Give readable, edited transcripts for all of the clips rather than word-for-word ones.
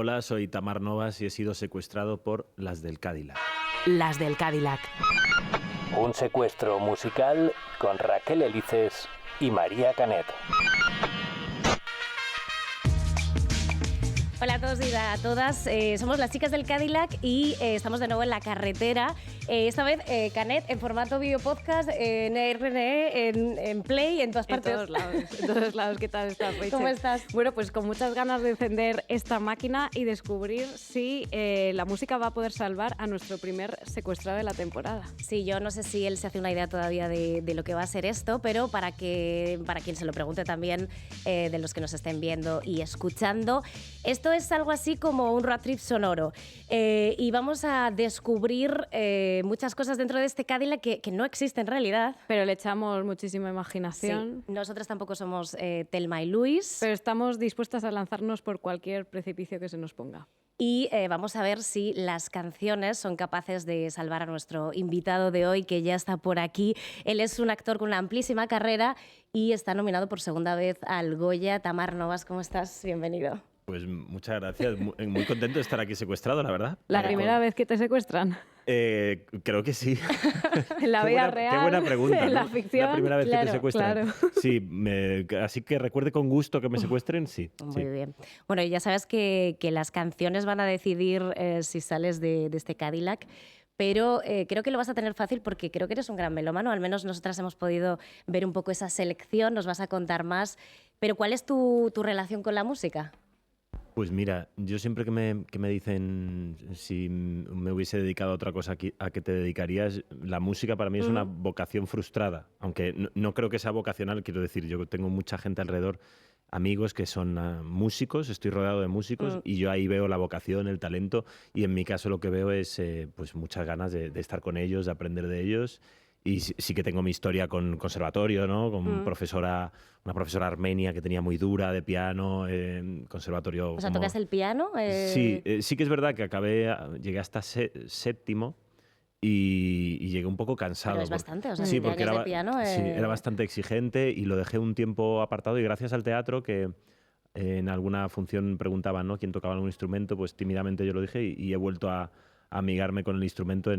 Hola, soy Tamar Novas y he sido secuestrado por las del Cadillac. Las del Cadillac. Un secuestro musical con Raquel Elices y María Canet. Hola a todos y a todas, somos las chicas del Cadillac y estamos de nuevo en la carretera. Esta vez Canet en formato video podcast, en RNE, en Play, en todas partes. En todos lados. ¿Qué tal estás, Rachel? ¿Cómo estás? Bueno, pues con muchas ganas de encender esta máquina y descubrir si la música va a poder salvar a nuestro primer secuestrado de la temporada. Sí, yo no sé si él se hace una idea todavía de lo que va a ser esto, pero para quien se lo pregunte también, de los que nos estén viendo y escuchando, esto es algo así como un road trip sonoro y vamos a descubrir muchas cosas dentro de este Cadillac que no existen en realidad. Pero le echamos muchísima imaginación. Sí, nosotras tampoco somos Thelma y Luis. Pero estamos dispuestas a lanzarnos por cualquier precipicio que se nos ponga. Y vamos a ver si las canciones son capaces de salvar a nuestro invitado de hoy, que ya está por aquí. Él es un actor con una amplísima carrera y está nominado por segunda vez al Goya. Tamar Novas, ¿cómo estás? Bienvenido. Pues muchas gracias, muy contento de estar aquí secuestrado, la verdad. ¿La primera vez que te secuestran? Creo que sí. En la vida real. Qué buena pregunta, en la ¿no? ficción. La primera vez que te secuestran. Claro. Sí, así que recuerde con gusto que me secuestren, sí. Muy bien. Bueno, ya sabes que las canciones van a decidir si sales de este Cadillac. Pero creo que lo vas a tener fácil porque creo que eres un gran melómano. Al menos nosotras hemos podido ver un poco esa selección, nos vas a contar más. Pero ¿cuál es tu relación con la música? Pues mira, yo siempre que me dicen si me hubiese dedicado a otra cosa a qué te dedicarías, la música para mí es una vocación frustrada, aunque no creo que sea vocacional, quiero decir, yo tengo mucha gente alrededor, amigos que son músicos, estoy rodeado de músicos y yo ahí veo la vocación, el talento, y en mi caso lo que veo es pues muchas ganas de estar con ellos, de aprender de ellos. Y sí que tengo mi historia con conservatorio, ¿no? Con una profesora armenia que tenía muy dura de piano, conservatorio... O sea, ¿tocas el piano? Sí, sí que es verdad que llegué hasta séptimo y llegué un poco cansado. Pero es bastante, o sea, sí, 7 porque años de piano... sí, era bastante exigente y lo dejé un tiempo apartado y gracias al teatro que... en alguna función preguntaban, ¿no?, quién tocaba algún instrumento, pues tímidamente yo lo dije y he vuelto a amigarme con el instrumento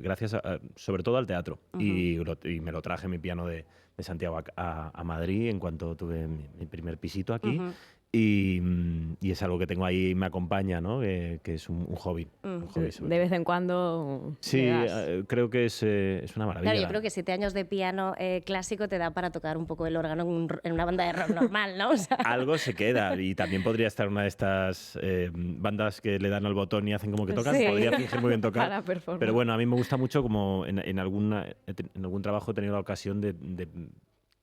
gracias sobre todo al teatro. Y me lo traje mi piano de Santiago a Madrid en cuanto tuve mi primer pisito aquí. Y es algo que tengo ahí y me acompaña, ¿no? Que es un hobby. Un hobby de vez en cuando. Sí, creo que es una maravilla. Claro, yo creo que 7 años de piano clásico te da para tocar un poco el órgano en una banda de rock normal, ¿no? O sea... Algo se queda y también podría estar una de estas bandas que le dan al botón y hacen como que tocan. Sí. Podría fingir muy bien tocar. Para performance. Pero bueno, a mí me gusta mucho como en algún trabajo he tenido la ocasión de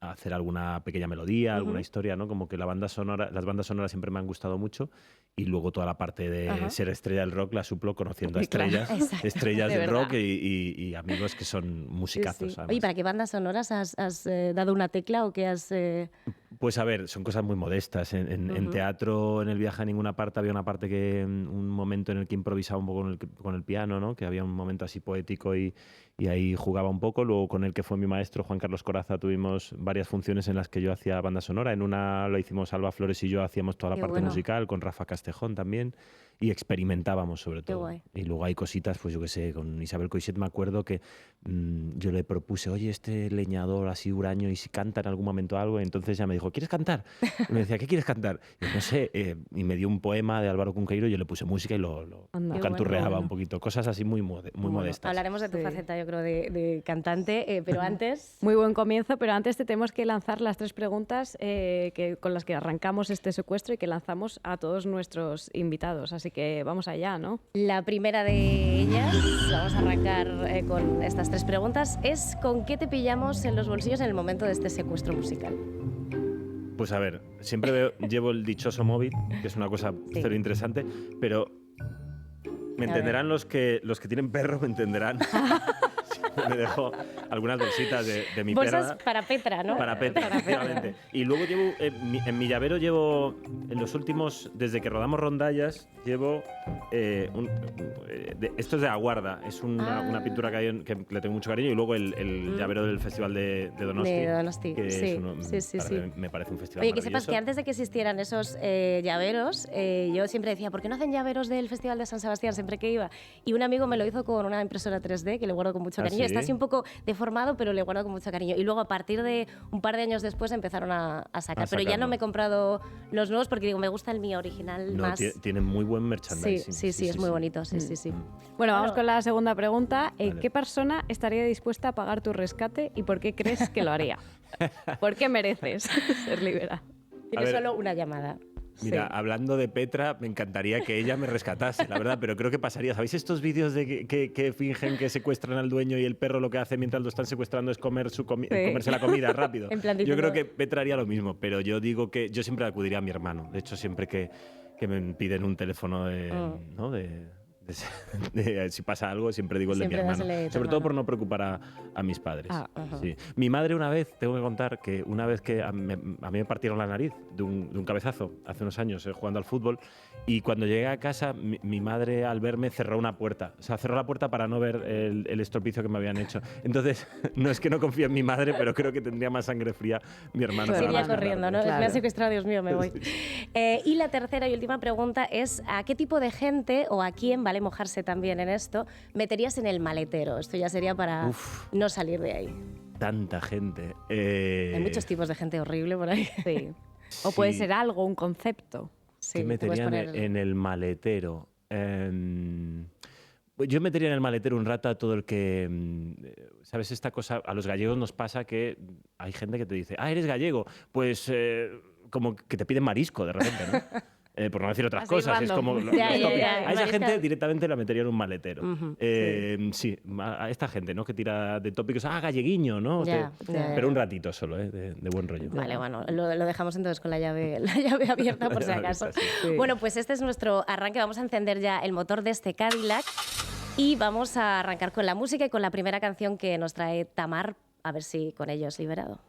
hacer alguna pequeña melodía, alguna historia, ¿no? Como que las bandas sonoras siempre me han gustado mucho y luego toda la parte de ser estrella del rock la suplo conociendo a estrellas De del verdad. rock y amigos que son musicazos. Sí. Oye, ¿para qué bandas sonoras has dado una tecla o qué has...? Pues a ver, son cosas muy modestas. En teatro, en El viaje a ninguna parte, había una parte un momento en el que improvisaba un poco con el piano, ¿no? Que había un momento así poético y ahí jugaba un poco. Luego con el que fue mi maestro, Juan Carlos Corazza, tuvimos varias funciones en las que yo hacía banda sonora. En una lo hicimos Alba Flores y yo hacíamos toda la parte musical, con Rafa Castejón también, y experimentábamos sobre todo. Qué guay. Y luego hay cositas, pues yo qué sé, con Isabel Coixet me acuerdo que yo le propuse, oye, este leñador así huraño, y si canta en algún momento algo, y entonces ella me dijo, ¿quieres cantar? Y me decía, ¿qué quieres cantar? Y yo, no sé, y me dio un poema de Álvaro Cunqueiro, yo le puse música y lo canturreaba un poquito, cosas así muy modestas. Hablaremos de tu faceta, yo creo, de cantante, pero antes... Muy buen comienzo, pero antes te tenemos que lanzar las 3 preguntas con las que arrancamos este secuestro y que lanzamos a todos nuestros invitados. Así que vamos allá, ¿no? La primera de ellas, vamos a arrancar con estas 3 preguntas, es ¿con qué te pillamos en los bolsillos en el momento de este secuestro musical? Pues a ver, siempre llevo el dichoso móvil, que es una cosa cero interesante, pero me entenderán los que tienen perro, me entenderán. me dejó algunas bolsitas de mi Bolsas perra. para Petra, ¿no? Para Petra, efectivamente. Y luego llevo, en mi llavero llevo, en los últimos, desde que rodamos rondallas, llevo, esto es de Aguarda, es una pintura que le tengo mucho cariño, y luego el llavero del Festival de Donosti. De Donosti, que sí, es uno, sí. Me parece un festival Oye, que sepas maravilloso. que antes de que existieran esos llaveros, yo siempre decía, ¿por qué no hacen llaveros del Festival de San Sebastián siempre que iba? Y un amigo me lo hizo con una impresora 3D que le guardo con mucho ¿Ah, cariño. sí? Está así un poco deformado, pero le guardo con mucho cariño. Y luego a partir de un par de años después empezaron a sacar. Pero ya no sacarlo. me he comprado los nuevos porque digo, me gusta el mío original No, más. tienen muy buen merchandising. Sí, es muy bonito, sí. Bueno, vamos con la segunda pregunta. Vale. ¿Qué persona estaría dispuesta a pagar tu rescate y por qué crees que lo haría? ¿Por qué mereces ser liberada? Tiene ver. solo una llamada. Mira, Sí. hablando de Petra, me encantaría que ella me rescatase, la verdad, pero creo que pasaría. ¿Sabéis estos vídeos de que fingen que secuestran al dueño y el perro lo que hace mientras lo están secuestrando es comerse la comida rápido? En plan Yo diciendo- creo que Petra haría lo mismo, pero yo digo que yo siempre acudiría a mi hermano. De hecho, siempre que me piden un teléfono ¿no? si pasa algo, siempre digo el Siempre de mi das hermano. el de tu Sobre todo hermano. por no preocupar a mis padres. Ah, ajá. Sí. Mi madre una vez, tengo que contar que una vez que a mí me partieron la nariz de un cabezazo hace unos años jugando al fútbol, y cuando llegué a casa mi madre al verme cerró una puerta. O sea, cerró la puerta para no ver el estropicio que me habían hecho. Entonces, no es que no confíe en mi madre, pero creo que tendría más sangre fría mi hermano. Sí, para Iría hermano, corriendo, ¿no? claro. Me ha secuestrado, Dios mío, me voy. Y la tercera y última pregunta es, ¿a qué tipo de gente o a quién, vale mojarse también en esto, meterías en el maletero? Esto ya sería para Uf. no salir de ahí. Tanta gente. Hay muchos tipos de gente horrible por ahí. Sí. O puede Sí. ser algo, un concepto. Sí, ¿Qué te puedes metería poner- en el maletero? Yo metería en el maletero un rato a todo el que... ¿Sabes? Esta cosa, a los gallegos nos pasa que hay gente que te dice, eres gallego, pues como que te piden marisco de repente, ¿no? Por no decir otras Así cosas, es random. como... Ya, los tópicos. A esa marisco. gente directamente la metería en un maletero. Ujú, Sí, a esta gente, ¿no? Que tira de tópicos, galleguiño, ¿no? Ya, ya. Pero un ratito solo, de buen rollo. Vale, bueno, lo dejamos entonces con la llave abierta por si La llave acaso. abierta, sí. Sí. Bueno, pues este es nuestro arranque. Vamos a encender ya el motor de este Cadillac y vamos a arrancar con la música y con la primera canción que nos trae Tamar, a ver si con ello es liberado.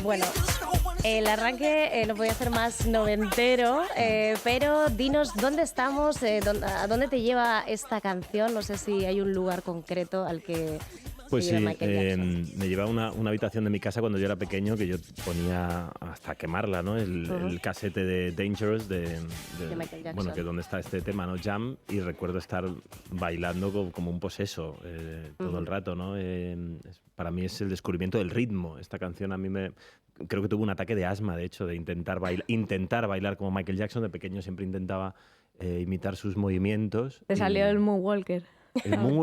Bueno, el arranque no podía ser más noventero, pero dinos dónde estamos, a dónde te lleva esta canción. No sé si hay un lugar concreto al que Pues te sí, lleva Michael Jackson. me llevaba una habitación de mi casa cuando yo era pequeño, que yo ponía hasta quemarla, ¿no? El casete de Dangerous de Michael Jackson. bueno, que es donde está este tema, ¿no? Jam, y recuerdo estar bailando como un poseso todo el rato, ¿no? Para mí es el descubrimiento del ritmo. Esta canción a mí creo que tuve un ataque de asma, de hecho, de intentar bailar como Michael Jackson. De pequeño siempre intentaba imitar sus movimientos. Te salió el Moonwalker.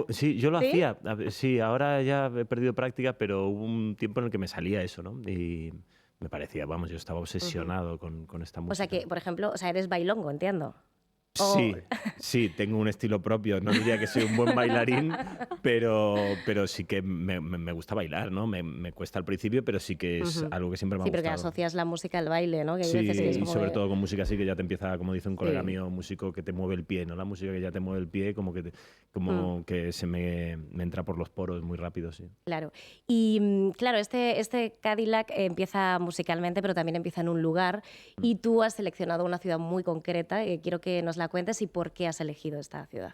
Sí, yo lo ¿Sí? hacía. Sí, ahora ya he perdido práctica, pero hubo un tiempo en el que me salía eso, ¿no? Y me parecía, vamos, yo estaba obsesionado con esta música. O sea que, por ejemplo, eres bailongo, entiendo. Sí, tengo un estilo propio. No diría que soy un buen bailarín, pero sí que me gusta bailar, ¿no? Me cuesta al principio, pero sí que es algo que siempre me ha Sí, porque gustado. asocias la música al baile, ¿no? Que hay Sí, veces que es y como sobre de- todo con música así que ya te empieza, como dice un colega Sí. mío, músico que te mueve el pie, ¿no? La música que ya te mueve el pie, como que se me entra por los poros muy rápido, sí. Claro. Y claro, este Cadillac empieza musicalmente, pero también empieza en un lugar. Y tú has seleccionado una ciudad muy concreta. Quiero que nos la cuentes y por qué has elegido esta ciudad.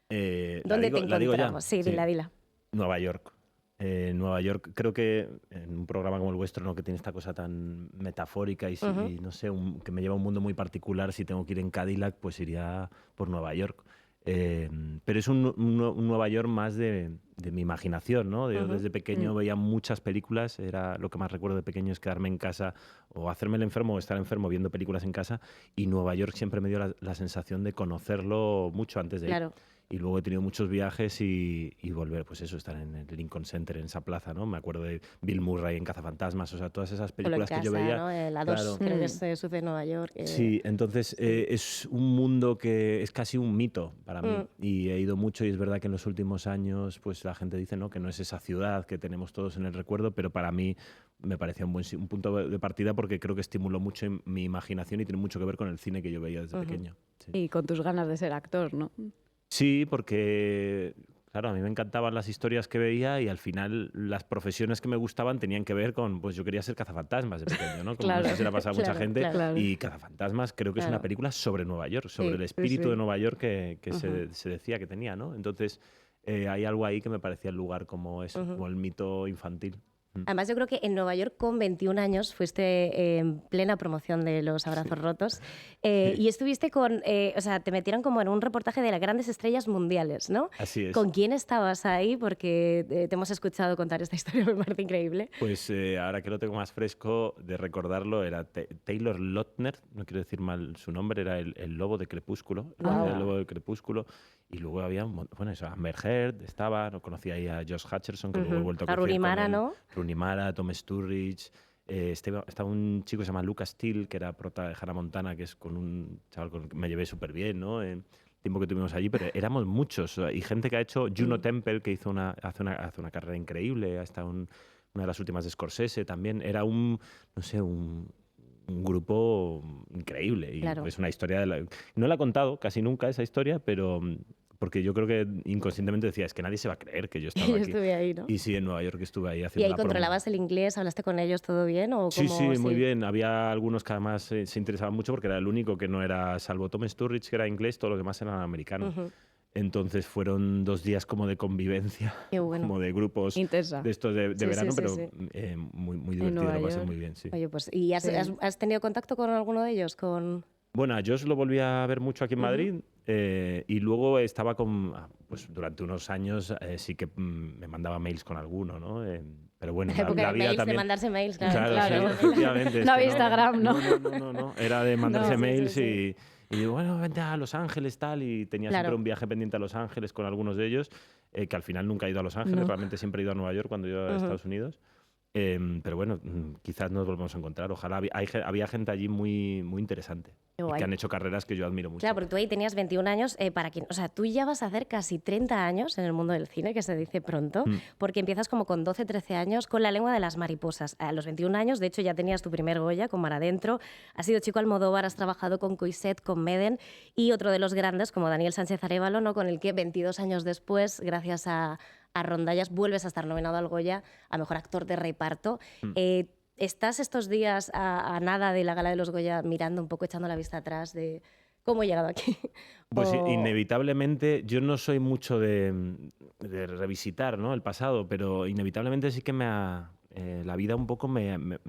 ¿Dónde te ¿La digo ya? encontramos? Sí, dila. Nueva York. Nueva York, creo que en un programa como el vuestro, ¿no? Que tiene esta cosa tan metafórica y no sé, que me lleva a un mundo muy particular, si tengo que ir en Cadillac, pues iría por Nueva York. Pero es un Nueva York más de mi imaginación, ¿no? Yo desde pequeño veía muchas películas, era lo que más recuerdo de pequeño es quedarme en casa o hacerme el enfermo o estar enfermo viendo películas en casa, y Nueva York siempre me dio la sensación de conocerlo mucho antes de ir. Y luego he tenido muchos viajes y volver, pues eso, estar en el Lincoln Center, en esa plaza, ¿no? Me acuerdo de Bill Murray en Cazafantasmas, o sea, todas esas películas que yo veía. ¿no? La 2 creo que sucede en Nueva York. Sí, entonces es un mundo que es casi un mito para mí, y he ido mucho, y es verdad que en los últimos años pues la gente dice, ¿no?, que no es esa ciudad que tenemos todos en el recuerdo, pero para mí me parecía un punto de partida, porque creo que estimuló mucho mi imaginación y tiene mucho que ver con el cine que yo veía desde pequeño. Sí. Y con tus ganas de ser actor, ¿no? Sí, porque, claro, a mí me encantaban las historias que veía, y al final las profesiones que me gustaban tenían que ver con, pues yo quería ser cazafantasmas de pequeño, ¿no? Como no sé si le ha pasado a mucha gente. Y Cazafantasmas creo que es una película sobre Nueva York, sobre el espíritu de Nueva York que se decía que tenía, ¿no? Entonces hay algo ahí que me parecía el lugar como eso, como el mito infantil. Además, yo creo que en Nueva York con 21 años fuiste en plena promoción de Los Abrazos Rotos y estuviste o sea, te metieron como en un reportaje de las grandes estrellas mundiales, ¿no? Así es. ¿Con quién estabas ahí? Porque te hemos escuchado contar esta historia, me parece increíble. Pues ahora que lo tengo más fresco de recordarlo, era Taylor Lautner, no quiero decir mal su nombre, era el lobo de Crepúsculo, el lobo de Crepúsculo. Y luego había, bueno, eso, Amber Heard estaba, no conocía ahí a Josh Hutcherson, que luego he vuelto a conocer. Rooney Mara, ¿no? Rooney Mara, Tom Sturridge. Estaba un chico que se llama Lucas Steele, que era prota de Hannah Montana, que es con un chaval con el que me llevé súper bien, ¿no? El tiempo que tuvimos allí, pero éramos muchos. Y gente que ha hecho, Juno Temple, que hace una carrera increíble, hasta una de las últimas de Scorsese también. Era un grupo increíble. Y es una historia no la he contado casi nunca esa historia, pero porque yo creo que inconscientemente decía, es que nadie se va a creer que yo estaba aquí. Estuve ahí, ¿no? Y sí, en Nueva York estuve ahí haciendo. ¿Y ahí controlabas el inglés? ¿Hablaste con ellos todo bien? ¿O sí, muy bien. Había algunos que además se interesaban mucho, porque era el único que no era, salvo Tom Sturridge, que era inglés, todo lo demás eran americanos. Entonces fueron 2 días como de convivencia, como de grupos intensa de estos de verano, pero muy divertido, lo pasé muy bien. Sí. Oye, pues, ¿y has tenido contacto con alguno de ellos? Bueno, a Josh lo volví a ver mucho aquí en Madrid, y luego estaba pues durante unos años sí que me mandaba mails con alguno, ¿no? Pero bueno, la vida mails, también... de mandarse mails, claro. Sí, efectivamente. No había Instagram, ¿no? No. Era de mandarse mails y digo, bueno, vente a Los Ángeles, tal, y tenía siempre un viaje pendiente a Los Ángeles con algunos de ellos, que al final nunca he ido a Los Ángeles, realmente siempre he ido a Nueva York cuando he ido a Estados Unidos. Pero bueno, quizás nos volvamos a encontrar. Ojalá. Había gente allí muy, muy interesante y que han hecho carreras que yo admiro mucho. Claro, porque tú ahí tenías 21 años. O sea, tú ya vas a hacer casi 30 años en el mundo del cine, que se dice pronto, porque empiezas como con 12, 13 años con La lengua de las mariposas. A los 21 años, de hecho, ya tenías tu primer Goya con Mar Adentro. Has sido Chico Almodóvar, has trabajado con Coixet, con Meden y otro de los grandes como Daniel Sánchez Arévalo, ¿no? Con el que 22 años después, gracias a Rondallas, vuelves a estar nominado al Goya a Mejor Actor de Reparto. ¿Estás estos días a nada de la Gala de los Goya mirando un poco, echando la vista atrás de cómo he llegado aquí? Pues inevitablemente, yo no soy mucho de revisitar, ¿no?, el pasado, pero inevitablemente sí que la vida un poco me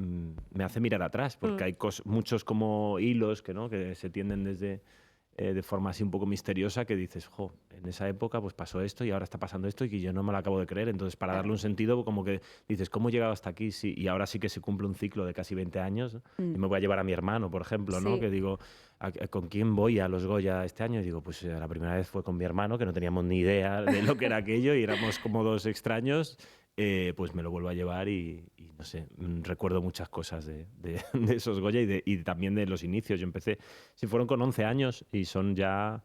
hace mirar atrás, porque hay muchos como hilos que se tienden desde... de forma así un poco misteriosa, que dices, en esa época pues pasó esto y ahora está pasando esto y que yo no me lo acabo de creer. Entonces, para darle un sentido, como que dices, ¿cómo he llegado hasta aquí? Sí, y ahora sí que se cumple un ciclo de casi 20 años. Y me voy a llevar a mi hermano, por ejemplo, ¿no? Que digo, ¿con quién voy a los Goya este año? Y digo, pues la primera vez fue con mi hermano, que no teníamos ni idea de lo que era aquello y éramos como 2 extraños. Pues me lo vuelvo a llevar y no sé, recuerdo muchas cosas de esos Goya y también de los inicios. Yo empecé, fueron con 11 años y son ya...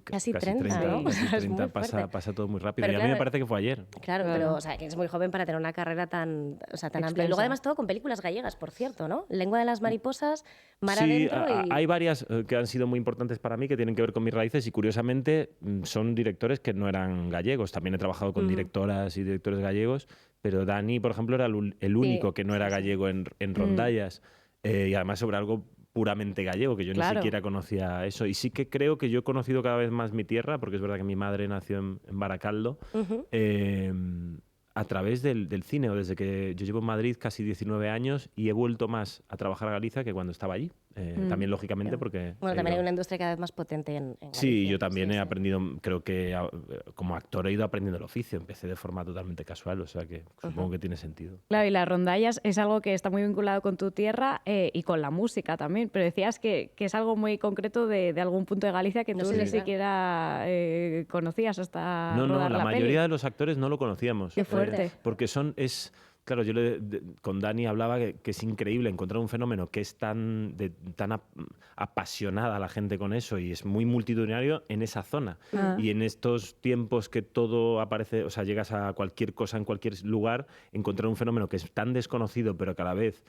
casi 30, ¿no? Casi 30 pasa todo muy rápido. Pero y a mí me parece que fue ayer. Claro, pero o sea, que es muy joven para tener una carrera tan amplia. Y luego además todo con películas gallegas, por cierto, ¿no? Lengua de las mariposas, Mar Adentro hay varias que han sido muy importantes para mí, que tienen que ver con mis raíces y curiosamente son directores que no eran gallegos. También he trabajado con directoras y directores gallegos, pero Dani, por ejemplo, era el único que no era gallego en Rondallas. Y además sobre algo puramente gallego, que yo ni siquiera conocía eso. Y sí que creo que yo he conocido cada vez más mi tierra, porque es verdad que mi madre nació en Baracaldo, a través del cine, o desde que yo llevo en Madrid casi 19 años y he vuelto más a trabajar a Galicia que cuando estaba allí. También, lógicamente, porque... Bueno, también hay una industria cada vez más potente en Galicia. Sí, yo también he aprendido, creo que como actor he ido aprendiendo el oficio. Empecé de forma totalmente casual, o sea que supongo que tiene sentido. Claro, y las rondallas es algo que está muy vinculado con tu tierra y con la música también, pero decías que es algo muy concreto de algún punto de Galicia que tú ni siquiera conocías hasta rodar la la mayoría peli. de los actores no lo conocíamos. Qué fuerte. Porque claro, yo con Dani hablaba que es increíble encontrar un fenómeno que es tan apasionada la gente con eso y es muy multitudinario en esa zona. Y en estos tiempos que todo aparece, o sea, llegas a cualquier cosa en cualquier lugar, encontrar un fenómeno que es tan desconocido pero que a la vez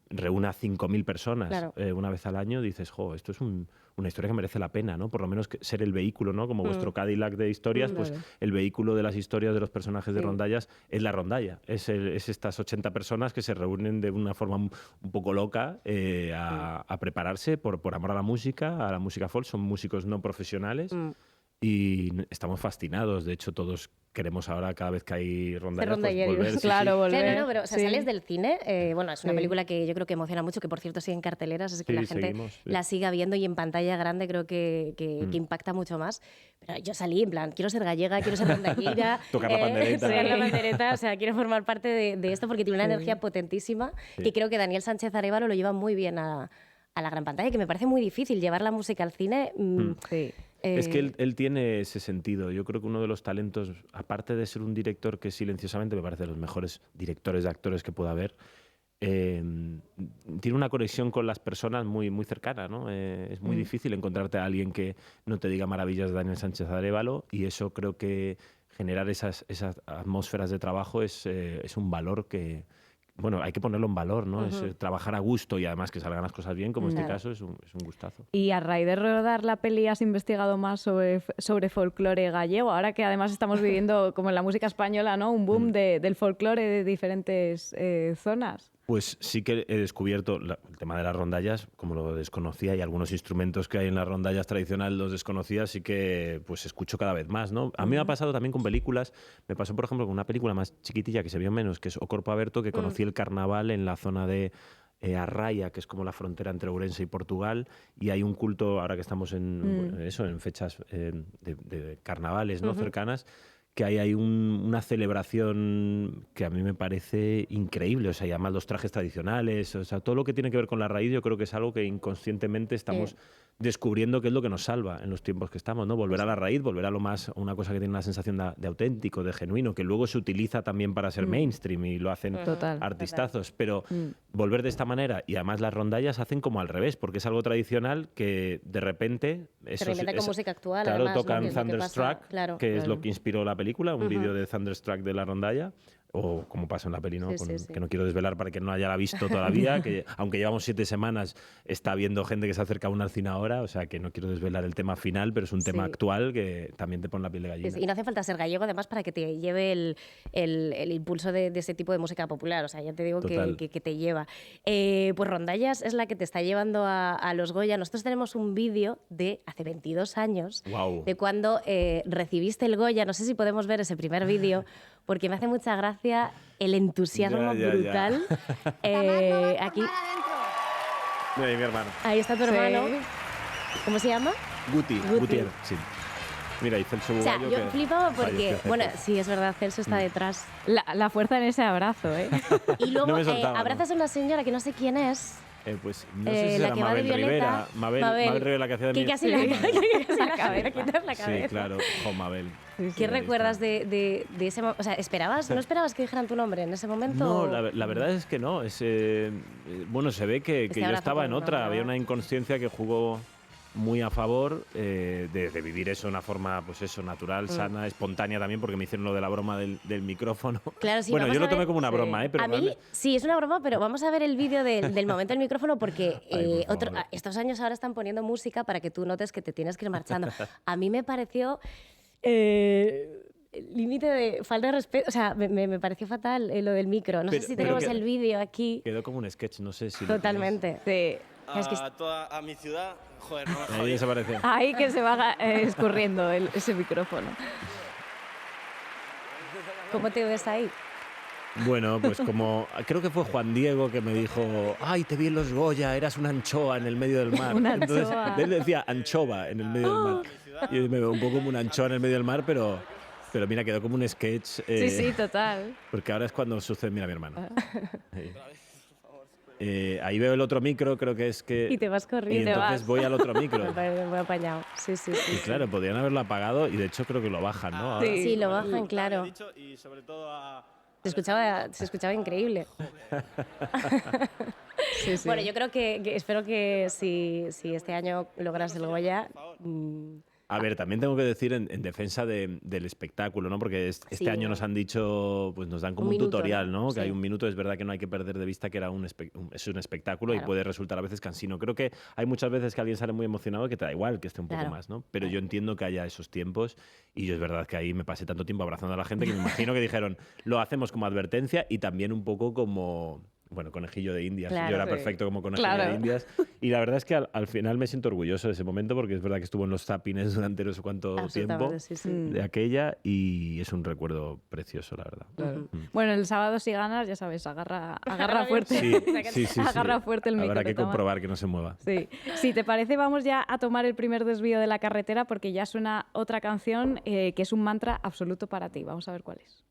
reúne a 5.000 personas una vez al año, dices, jo, esto es una historia que merece la pena, ¿no? Por lo menos ser el vehículo, ¿no? Como vuestro Cadillac de historias, pues el vehículo de las historias de los personajes de rondallas es la rondalla. Es estas 80 personas que se reúnen de una forma un poco loca a prepararse por amor a la música folk. Son músicos no profesionales. Y estamos fascinados. De hecho, todos queremos ahora, cada vez que hay rondallas, pues, volver. Claro, volver. Claro, no, pero o sea, sales del cine. Bueno, es una película que yo creo que emociona mucho, que por cierto sigue en carteleras, así que la gente la siga viendo y en pantalla grande creo que impacta mucho más. Pero yo salí en plan, quiero ser gallega, quiero ser rondallera. Tocar la pandereta. Tocar la pandereta, o sea, quiero formar parte de esto porque tiene una energía potentísima y creo que Daniel Sánchez Arévalo lo lleva muy bien a la gran pantalla, que me parece muy difícil llevar la música al cine. Es que él tiene ese sentido. Yo creo que uno de los talentos, aparte de ser un director que silenciosamente me parece de los mejores directores de actores que pueda haber, tiene una conexión con las personas muy, muy cercana, ¿no? Es muy difícil encontrarte a alguien que no te diga maravillas de Daniel Sánchez Arévalo, y eso creo que generar esas atmósferas de trabajo es un valor que... Bueno, hay que ponerlo en valor, ¿no? Es trabajar a gusto y además que salgan las cosas bien, como en este caso, es un gustazo. Y a raíz de rodar la peli, ¿has investigado más sobre folclore gallego? Ahora que además estamos viviendo, como en la música española, ¿no? Un boom del folclore de diferentes zonas. Pues sí que he descubierto el tema de las rondallas, como lo desconocía, y algunos instrumentos que hay en las rondallas tradicionales los desconocía, así que pues escucho cada vez más, ¿no? A mí me ha pasado también con películas. Me pasó, por ejemplo, con una película más chiquitilla que se vio menos, que es O Corpo Aberto, que conocí el carnaval en la zona de Arraia, que es como la frontera entre Ourense y Portugal, y hay un culto, ahora que estamos en fechas de carnavales, ¿no? cercanas, que hay una celebración que a mí me parece increíble, o sea, y además los trajes tradicionales, o sea, todo lo que tiene que ver con la raíz, yo creo que es algo que inconscientemente estamos descubriendo que es lo que nos salva en los tiempos que estamos, ¿no? Volver a la raíz, volver a lo más, a una cosa que tiene una sensación de auténtico, de genuino, que luego se utiliza también para ser mainstream y lo hacen artistazos, pero volver de esta manera, y además las rondallas hacen como al revés, porque es algo tradicional que de repente... Se reinventa con música actual, claro, además, tocan ¿no? Thunderstruck, que es lo que inspiró la película, un vídeo de Thunderstruck de la rondalla, o como pasa en la peli, ¿no? Que no quiero desvelar para que no haya visto todavía, que aunque llevamos 7 semanas, está viendo gente que se acerca a un cine ahora, o sea que no quiero desvelar el tema final, pero es un tema actual que también te pone la piel de gallina. Y no hace falta ser gallego, además, para que te lleve el impulso de ese tipo de música popular, o sea, ya te digo que te lleva. Pues Rondallas es la que te está llevando a los Goya. Nosotros tenemos un vídeo de hace 22 años, de cuando recibiste el Goya. No sé si podemos ver ese primer vídeo, porque me hace mucha gracia el entusiasmo brutal. Aquí. Mira, ahí mi hermano. Ahí está tu hermano. ¿Cómo se llama? Gutiérrez, sí. Mira, y Celso Bugallo. O sea, yo flipaba porque, bueno, sí, es verdad, Celso está detrás. La fuerza en ese abrazo, ¿eh? Y luego no soltaba, abrazas a una señora que no sé quién es. Pues no sé si la era que va de Mabel Violeta. Rivera. Mabel Rivera, que hacía de que mí. casi la cabeza, quitas la cabeza. Sí, claro. Mabel. ¿Qué recuerdas de ese momento? O sea, ¿no esperabas que dijeran tu nombre en ese momento? No, la verdad es que no. Bueno, se ve que yo estaba en otra. Había una inconsciencia que jugó muy a favor de vivir eso de una forma, pues eso, natural, sana, espontánea también, porque me hicieron lo de la broma del micrófono. Claro, sí, bueno, yo lo tomé como una broma, pero a mí sí, es una broma, pero vamos a ver el vídeo del momento del micrófono, porque estos años ahora están poniendo música para que tú notes que te tienes que ir marchando. A mí me pareció límite de falta de respeto, o sea, me pareció fatal lo del micro. No sé si tenemos el vídeo aquí. Quedó como un sketch, no sé si... Totalmente. A mi ciudad, joder, no me Ahí jodí. desapareció. Ahí que se va escurriendo ese micrófono. ¿Cómo te ves ahí? Bueno, pues como creo que fue Juan Diego que me dijo, ay, te vi en los Goya, eras una anchoa en el medio del mar. Una Entonces, anchoa. él decía anchova en el medio del mar. Y me veo un poco como una anchoa en el medio del mar, pero mira, quedó como un sketch. Sí, total. Porque ahora es cuando sucede, mira mi hermano. Ahí veo el otro micro, creo que es que... Y te vas corriendo. Y entonces voy al otro micro. Me parece muy apañado. Sí. Y claro, podrían haberlo apagado y de hecho creo que lo bajan, ¿no? Ahora. Sí, lo bajan, claro. Y sobre todo a... Se escuchaba increíble. Sí. Bueno, yo creo que espero que si este año logras el Goya... A ver, también tengo que decir en defensa del espectáculo, ¿no? Porque este año nos han dicho, pues nos dan como un tutorial, ¿no? Sí. Que hay un minuto, es verdad que no hay que perder de vista que es un espectáculo y puede resultar a veces cansino. Creo que hay muchas veces que alguien sale muy emocionado que te da igual que esté un poco más, ¿no? Pero yo entiendo que haya esos tiempos y yo es verdad que ahí me pasé tanto tiempo abrazando a la gente que me imagino que dijeron, lo hacemos como advertencia y también un poco como... Bueno, conejillo de Indias. Claro, yo era perfecto como conejillo de Indias. Y la verdad es que al final me siento orgulloso de ese momento porque es verdad que estuvo en los zappings durante no sé cuánto tiempo de aquella y es un recuerdo precioso, la verdad. Claro. Bueno, el sábado si ganas, ya sabes, agarra fuerte. Sí. Agarra fuerte el micro. Habrá que comprobar que no se mueva. Sí. Si te parece, vamos ya a tomar el primer desvío de la carretera porque ya suena otra canción que es un mantra absoluto para ti. Vamos a ver cuál es.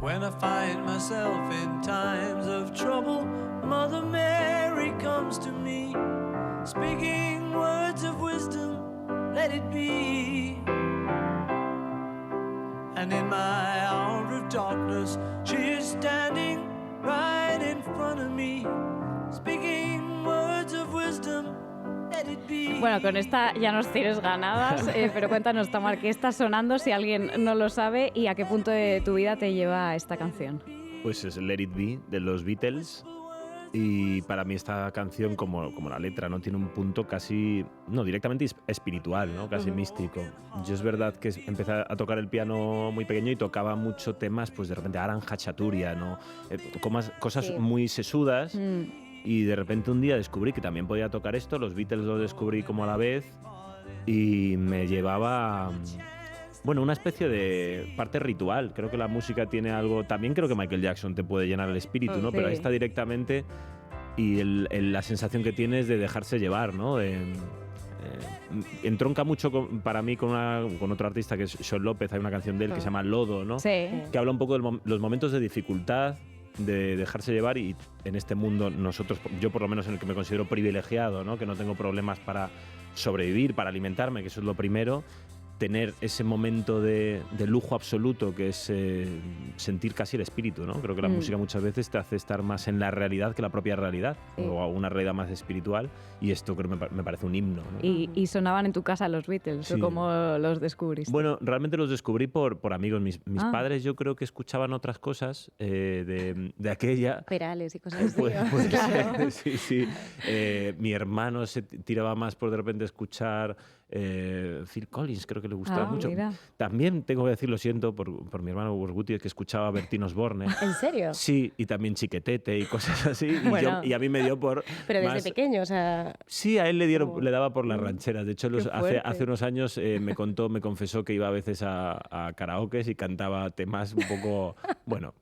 When I find myself in times of trouble, Mother Mary comes to me, speaking words of wisdom, let it be. And in my hour of darkness, she is standing right in front of me, speaking words of wisdom. Bueno, con esta ya nos tienes ganadas, pero cuéntanos, Tamar, ¿qué está sonando si alguien no lo sabe y a qué punto de tu vida te lleva esta canción? Pues es Let It Be de los Beatles y para mí esta canción, como la letra, ¿no? Tiene un punto casi, no, directamente espiritual, ¿no? Casi místico. Yo es verdad que empecé a tocar el piano muy pequeño y tocaba mucho temas, pues de repente Aran Hachaturia, ¿no? Cosas muy sesudas. Y de repente un día descubrí que también podía tocar esto, los Beatles lo descubrí como a la vez y me llevaba, bueno, una especie de parte ritual. Creo que la música tiene algo, también creo que Michael Jackson te puede llenar el espíritu, ¿no? Pero ahí está directamente y la sensación que tienes de dejarse llevar, ¿no? Entronca mucho para mí con otro artista que es Sean López, hay una canción de él que se llama Lodo, ¿no? Sí. Que habla un poco de los momentos de dificultad, de dejarse llevar y en este mundo yo por lo menos en el que me considero privilegiado, ¿no? Que no tengo problemas para sobrevivir, para alimentarme, que eso es lo primero, tener ese momento de lujo absoluto que es sentir casi el espíritu, ¿no? Creo que la música muchas veces te hace estar más en la realidad que la propia realidad, o una realidad más espiritual, y esto creo que me parece un himno, ¿no? Y sonaban en tu casa los Beatles, ¿o cómo los descubriste? Bueno, realmente los descubrí por amigos. Mis padres yo creo que escuchaban otras cosas de aquella. Perales y cosas así. Pues, claro. Sí. Mi hermano se tiraba más por de repente escuchar Phil Collins, creo que le gustaba mucho. Mira. También tengo que decir, lo siento por mi hermano Gutiérrez, que escuchaba a Bertín Osborne. ¿En serio? Sí, y también Chiquetete y cosas así. Bueno. Y a mí me dio por... Pero desde pequeño, o sea... Sí, a él le daba por las rancheras. De hecho, hace unos años me confesó que iba a veces a karaokes y cantaba temas un poco... Bueno,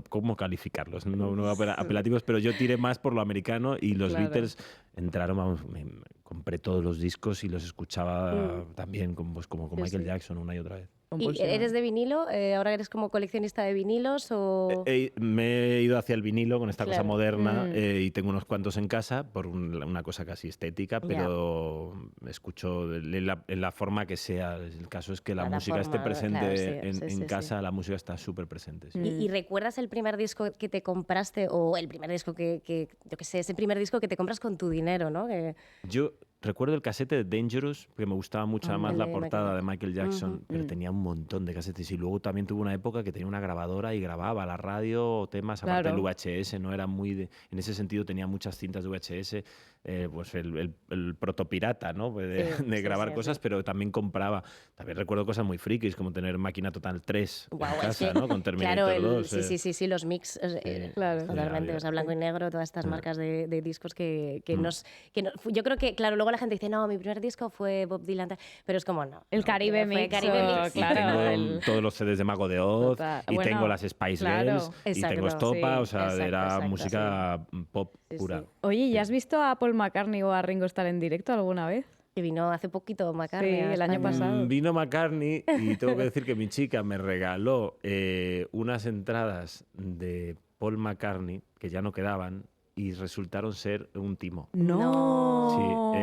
¿cómo calificarlos? No apelativos, pero yo tiré más por lo americano y los Beatles entraron, vamos, me compré todos los discos y los escuchaba también como con Michael Jackson una y otra vez. ¿Y eres de vinilo? ¿Ahora eres como coleccionista de vinilos o...? Me he ido hacia el vinilo con esta cosa moderna y tengo unos cuantos en casa por una cosa casi estética, pero escucho en la forma que sea. El caso es que la música esté presente en casa, la música está súper presente. Sí. ¿Y recuerdas el primer disco que te compraste o el primer disco yo qué sé, ese primer disco que te compras con tu dinero, ¿no? Yo recuerdo el casete de Dangerous, porque me gustaba mucho además la portada de Michael Jackson, pero tenía un montón de casetes. Y luego también tuve una época que tenía una grabadora y grababa la radio, temas, aparte del VHS, no era muy... en ese sentido tenía muchas cintas de VHS, pues el protopirata, ¿no? De grabar cosas, pero también compraba. También recuerdo cosas muy frikis, como tener Máquina Total 3 en casa, ¿no? Con Terminator 2. Sí, los mix, claro, totalmente, o sea, blanco y negro, todas estas marcas de discos que yo creo que, claro, luego la gente dice, no, mi primer disco fue Bob Dylan, pero es como, no. El Caribe Mix. Claro. Tengo todos los CDs de Mago de Oz, y tengo las Spice Girls, y tengo Estopa, o sea, era música pop pura. Oye, ¿y has visto a Paul McCartney o a Ringo Starr en directo alguna vez? Que vino hace poquito McCartney. Sí, el año pasado. Vino McCartney y tengo que decir que mi chica me regaló unas entradas de Paul McCartney que ya no quedaban y resultaron ser un timo. ¡No! Sí,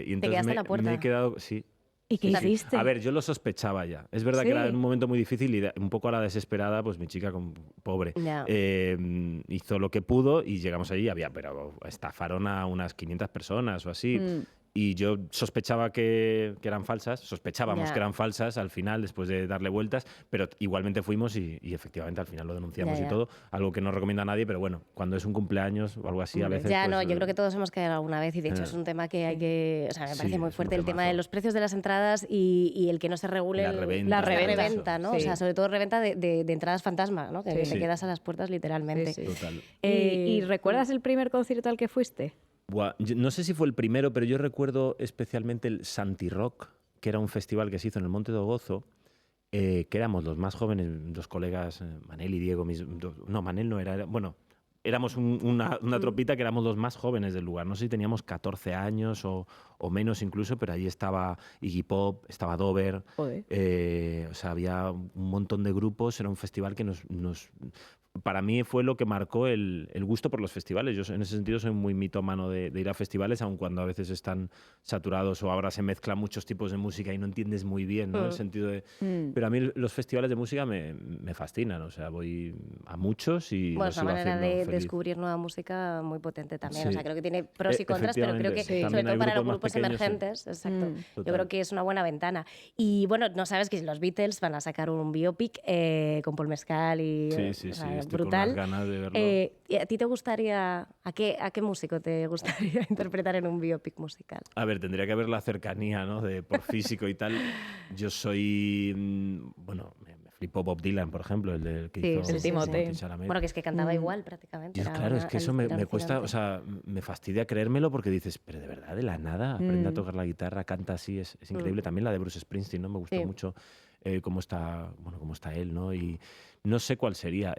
y entonces ¿Te quedaste en la puerta? Me he quedado... Sí. ¿Y qué hiciste? A ver, yo lo sospechaba ya. Es verdad que era un momento muy difícil y un poco a la desesperada, pues mi chica, pobre, hizo lo que pudo y llegamos allí. Pero estafaron a unas 500 personas o así. Y yo sospechaba que eran falsas, sospechábamos que eran falsas al final, después de darle vueltas, pero igualmente fuimos y efectivamente al final lo denunciamos y todo, algo que no recomienda a nadie, pero bueno, cuando es un cumpleaños o algo así a veces... Ya, yo creo que todos hemos caído alguna vez y de hecho es un tema que hay que... O sea, me parece muy fuerte el tema de los precios de las entradas y el que no se regule la reventa, ¿no? Sí. O sea, sobre todo reventa de entradas fantasma, ¿no? Que te quedas a las puertas literalmente. Sí. Total. ¿Y recuerdas el primer concierto al que fuiste? No sé si fue el primero, pero yo recuerdo especialmente el Santi Rock, que era un festival que se hizo en el Monte do Gozo, que éramos los más jóvenes, dos colegas, Manel y Diego. No, Manel no era... Bueno, éramos una tropita que éramos los más jóvenes del lugar. No sé si teníamos 14 años o menos incluso, pero ahí estaba Iggy Pop, estaba Dover. O sea, había un montón de grupos. Era un festival que para mí fue lo que marcó el gusto por los festivales. Yo en ese sentido soy muy mitómano de ir a festivales, aun cuando a veces están saturados o ahora se mezclan muchos tipos de música y no entiendes muy bien, ¿no? El sentido de... Pero a mí los festivales de música me fascinan, o sea, voy a muchos y bueno, es una manera de descubrir nueva música muy potente también. O sea, creo que tiene pros y contras, pero creo que sobre todo para los grupos emergentes, exacto. Yo creo que es una buena ventana. Y bueno, no sabes que los Beatles van a sacar un biopic con Paul Mescal y... Sí. Brutal. Con ganas de verlo. ¿Y a ti te gustaría, a qué músico te gustaría interpretar en un biopic musical? A ver, tendría que haber la cercanía, ¿no? Por físico y tal. Yo soy, bueno, me flipó Bob Dylan, por ejemplo, el que hizo el Timothée. Bueno, que es que cantaba igual prácticamente. Claro, es que eso me cuesta, o sea, me fastidia creérmelo porque dices, pero de verdad, de la nada, aprende a tocar la guitarra, canta así, es increíble. También la de Bruce Springsteen, ¿no? Me gustó mucho cómo está él, ¿no? Y no sé cuál sería,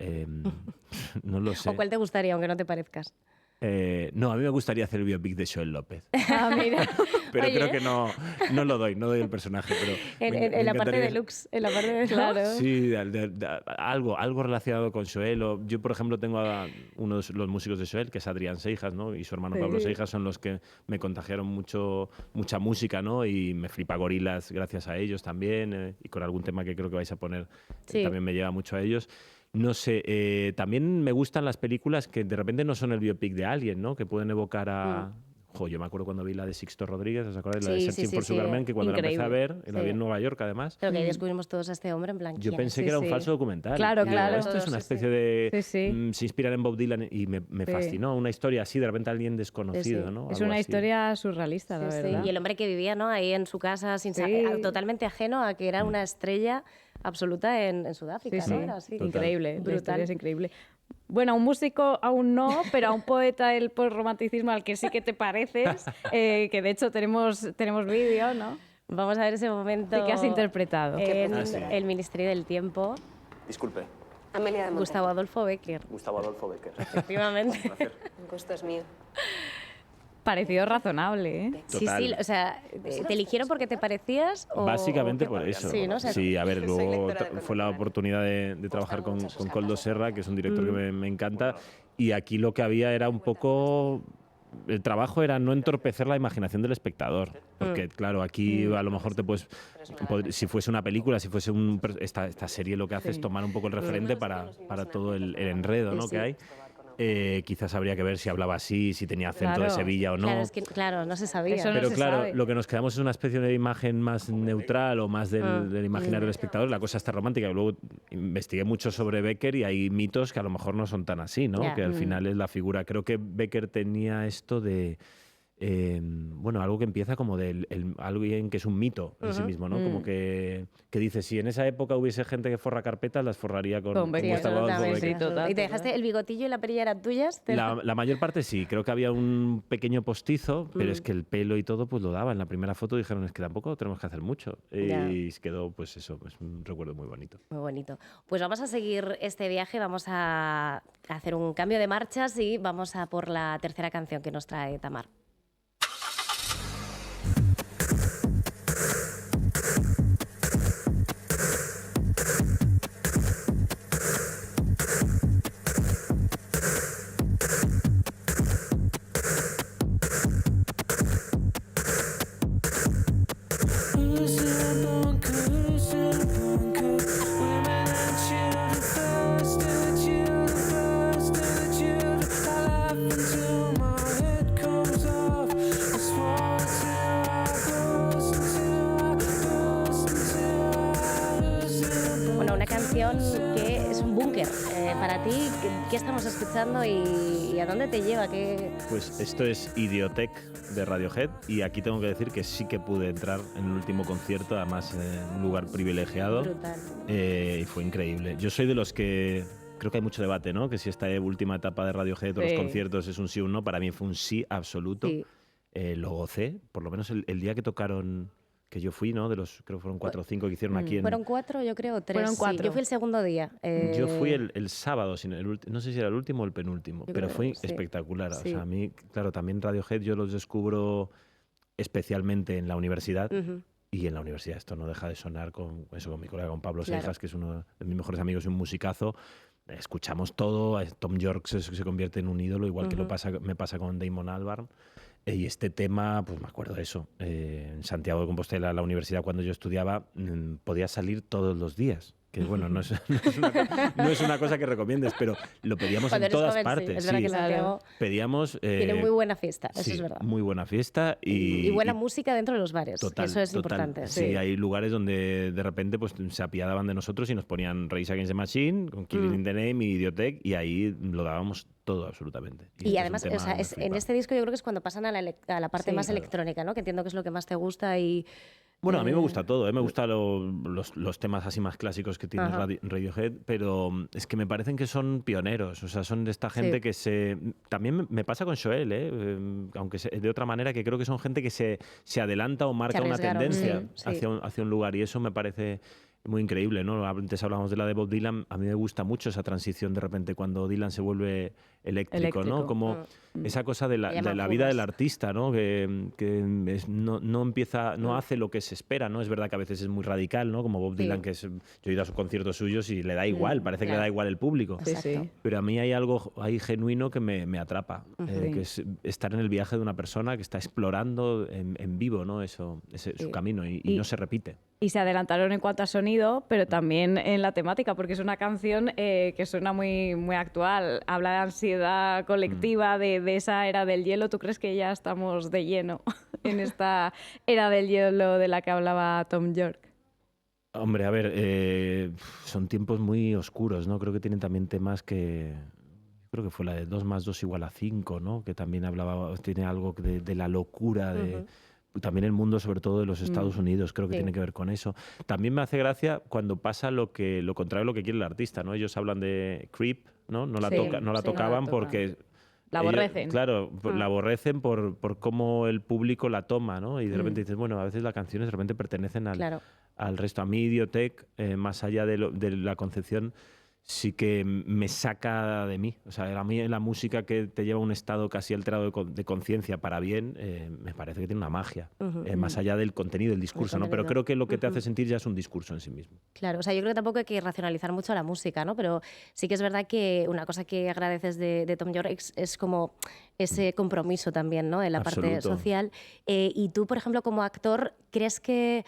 no lo sé. ¿O cuál te gustaría, aunque no te parezcas? No, a mí me gustaría hacer el biopic de Joel López. Ah, mira. Pero creo que no lo doy el personaje. Pero en la parte deluxe, en la parte de... Claro. Sí, algo relacionado con Joel. Yo, por ejemplo, tengo a uno de los músicos de Joel, que es Adrián Seijas, ¿no? Y su hermano Pablo Seijas son los que me contagiaron mucha música, ¿no? Y me flipa Gorillaz gracias a ellos también, y con algún tema que creo que vais a poner también me lleva mucho a ellos. No sé, también me gustan las películas que de repente no son el biopic de alguien, ¿no? Que pueden evocar a... yo me acuerdo cuando vi la de Sixto Rodríguez, ¿os acordáis? La de Searching for Sugar Man, que cuando la empecé a ver, la vi en Nueva York además. Pero que ahí descubrimos todos a este hombre en plan... Yo pensé que era un falso documental. Claro. Esto es una especie de... se inspiran en Bob Dylan y me fascinó. Una historia así, de repente alguien desconocido, ¿no? Es una historia surrealista, la verdad. Y el hombre que vivía, ¿no? Ahí en su casa, totalmente ajeno a que era una estrella absoluta en Sudáfrica, ¿no? Era así. Increíble, brutal. Es increíble. Bueno, a un músico aún no, pero a un poeta del postromanticismo al que sí que te pareces, que de hecho tenemos vídeo, ¿no? Vamos a ver ese momento. ¿De qué has interpretado? En el Ministerio del Tiempo. Disculpe. Amelia de Monte. Gustavo Adolfo Bécquer. Gustavo Adolfo Bécquer. Efectivamente. El gusto es mío. Parecido razonable, ¿eh? Total. Sí, o sea, ¿te eligieron porque te parecías? Básicamente por eso. Sí, ¿no? O sea, sí, a ver, luego fue la oportunidad de trabajar con Koldo Serra, que es un director que me encanta, y aquí lo que había era un poco... El trabajo era no entorpecer la imaginación del espectador, porque claro, aquí a lo mejor si fuese una película, si fuese esta serie, lo que hace es tomar un poco el referente para todo el enredo, ¿no? que hay. quizás habría que ver si hablaba así, si tenía acento de Sevilla o no. Claro, es que, no se sabía. Eso Pero no se sabe. lo que nos quedamos es una especie de imagen más neutral o más del imaginario del espectador. La cosa está romántica. Luego investigué mucho sobre Becker y hay mitos que a lo mejor no son tan así, ¿no? Que al final es la figura. Creo que Becker tenía esto de... algo que empieza como de alguien que es un mito en sí mismo, ¿no? Como que dice, si en esa época hubiese gente que forra carpetas, las forraría con Gustavo Adolfo Becker. total. ¿Y te dejaste el bigotillo y la perilla eran tuyas? La mayor parte sí, creo que había un pequeño postizo, pero es que el pelo y todo pues lo daba. En la primera foto dijeron, es que tampoco tenemos que hacer mucho. Y quedó pues eso, es un recuerdo muy bonito. Muy bonito. Pues vamos a seguir este viaje, vamos a hacer un cambio de marchas y vamos a por la tercera canción que nos trae Tamar. Que es un búnker para ti. ¿Qué estamos escuchando y a dónde te lleva? Pues esto es Idiotech de Radiohead y aquí tengo que decir que sí que pude entrar en el último concierto, además en un lugar privilegiado. Brutal. Y fue increíble. Yo soy de los que... Creo que hay mucho debate, ¿no? Que si esta última etapa de Radiohead o los conciertos es un sí o un no. Para mí fue un sí absoluto. Sí. Lo gocé, por lo menos el día que tocaron... que yo fui, ¿no? De los, creo que fueron 4 o 5 que hicieron aquí en... Fueron 4, yo creo, 3. Fueron 4. Sí, yo fui el segundo día. Yo fui el sábado, no sé si era el último o el penúltimo, pero fue espectacular. Sí. O sea, a mí, claro, también Radiohead yo los descubro especialmente en la universidad. Y en la universidad esto no deja de sonar con mi colega, con Pablo Seijas, que es uno de mis mejores amigos y un musicazo. Escuchamos todo. Tom York se convierte en un ídolo, igual que me pasa con Damon Albarn. Y este tema, pues me acuerdo de eso. En Santiago de Compostela, la universidad, cuando yo estudiaba, podía salir todos los días. Que bueno, no es una cosa que recomiendes, pero lo pedíamos en todas partes. Sí. Es verdad que Santiago pedíamos... tiene muy buena fiesta, eso sí, es verdad. Muy buena fiesta y buena música dentro de los bares. Total, eso es importante. Sí, hay lugares donde de repente pues, se apiadaban de nosotros y nos ponían Rage Against the Machine, con Killing in the Name y Idiotech, y ahí lo dábamos todo absolutamente. Y además, en este disco yo creo que es cuando pasan a la parte más electrónica, ¿no? Que entiendo que es lo que más te gusta y... Bueno, a mí me gusta todo, me gustan los temas así más clásicos que tiene Radiohead, pero es que me parecen que son pioneros, o sea, son de esta gente que se... También me pasa con Joel, aunque de otra manera, que creo que son gente que se adelanta o marca una tendencia hacia un lugar, y eso me parece... muy increíble, ¿no? Antes hablábamos de la de Bob Dylan. A mí me gusta mucho esa transición de repente cuando Dylan se vuelve eléctrico, ¿no? Como esa cosa de la vida del artista, ¿no? Que no empieza, no hace lo que se espera, ¿no? Es verdad que a veces es muy radical, ¿no? Como Bob Dylan, que yo he ido a sus conciertos suyos y le da igual, parece que le da igual el público. Pero a mí hay algo genuino que me atrapa, que es estar en el viaje de una persona que está explorando en vivo, ¿no? Su camino y no se repite. Y se adelantaron en cuanto a sonido, pero también en la temática, porque es una canción que suena muy, muy actual. Habla de ansiedad colectiva, de esa era del hielo. ¿Tú crees que ya estamos de lleno en esta era del hielo de la que hablaba Tom York? Hombre, a ver, son tiempos muy oscuros, ¿no? Creo que tienen también temas que... Creo que fue la de 2 más 2 igual a 5, ¿no? Que también tiene algo de la locura, de... También el mundo, sobre todo de los Estados Unidos, creo que tiene que ver con eso. También me hace gracia cuando pasa lo contrario a lo que quiere el artista, ¿no? Ellos hablan de Creep, ¿no? No la tocaban porque... La aborrecen. Claro, la aborrecen por cómo el público la toma, ¿no? Y de repente dices, bueno, a veces las canciones de repente pertenecen al resto. A mí Idiotech, más allá de la concepción, sí que me saca de mí. O sea, a mí la música que te lleva a un estado casi alterado de conciencia para bien, me parece que tiene una magia, más allá del contenido, del discurso, ¿no? Pero creo que lo que te hace sentir ya es un discurso en sí mismo. Claro, o sea, yo creo que tampoco hay que racionalizar mucho la música, ¿no? Pero sí que es verdad que una cosa que agradeces de Tom York es como ese compromiso también, ¿no? En la parte social. Y tú, por ejemplo, como actor, ¿crees que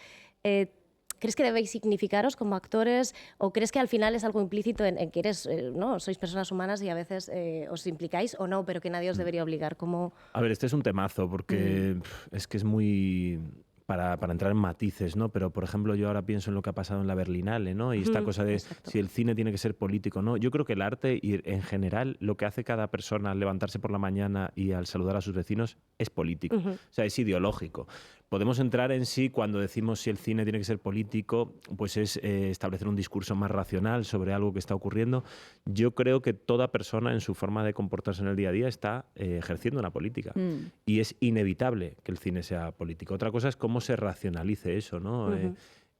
¿crees que debéis significaros como actores o crees que al final es algo implícito en que eres, ¿no? Sois personas humanas y a veces os implicáis o no, pero que nadie os debería obligar? Como... A ver, este es un temazo porque es que es muy... Para entrar en matices, ¿no? Pero, por ejemplo, yo ahora pienso en lo que ha pasado en la Berlinale, ¿no? Y esta cosa de si el cine tiene que ser político, ¿no? Yo creo que el arte y en general lo que hace cada persona al levantarse por la mañana y al saludar a sus vecinos es político, o sea, es ideológico. Podemos entrar en sí cuando decimos si el cine tiene que ser político, pues es establecer un discurso más racional sobre algo que está ocurriendo. Yo creo que toda persona en su forma de comportarse en el día a día está ejerciendo una política y es inevitable que el cine sea político. Otra cosa es cómo se racionalice eso, ¿no?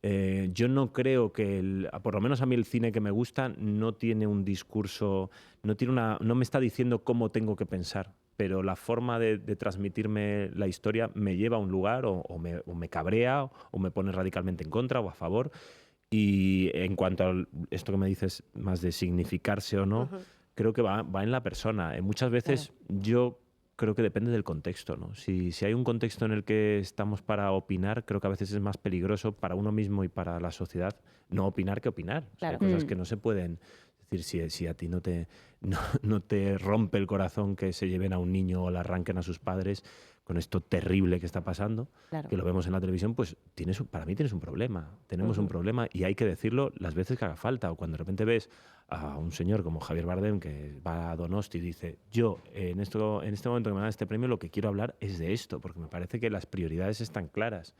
Yo no creo que, por lo menos a mí el cine que me gusta no tiene un discurso, no me está diciendo cómo tengo que pensar, pero la forma de transmitirme la historia me lleva a un lugar o me cabrea o me pone radicalmente en contra o a favor. Y en cuanto a esto que me dices más de significarse o no, creo que va en la persona. Muchas veces yo creo que depende del contexto, ¿no? Si hay un contexto en el que estamos para opinar, creo que a veces es más peligroso para uno mismo y para la sociedad no opinar que opinar. O sea, hay cosas que no se pueden decir. Si a ti no te rompe el corazón que se lleven a un niño o le arranquen a sus padres con esto terrible que está pasando, que lo vemos en la televisión, pues para mí tienes un problema. Tenemos un problema y hay que decirlo las veces que haga falta. O cuando de repente ves a un señor como Javier Bardem que va a Donosti y dice, yo en este momento que me dan este premio lo que quiero hablar es de esto, porque me parece que las prioridades están claras.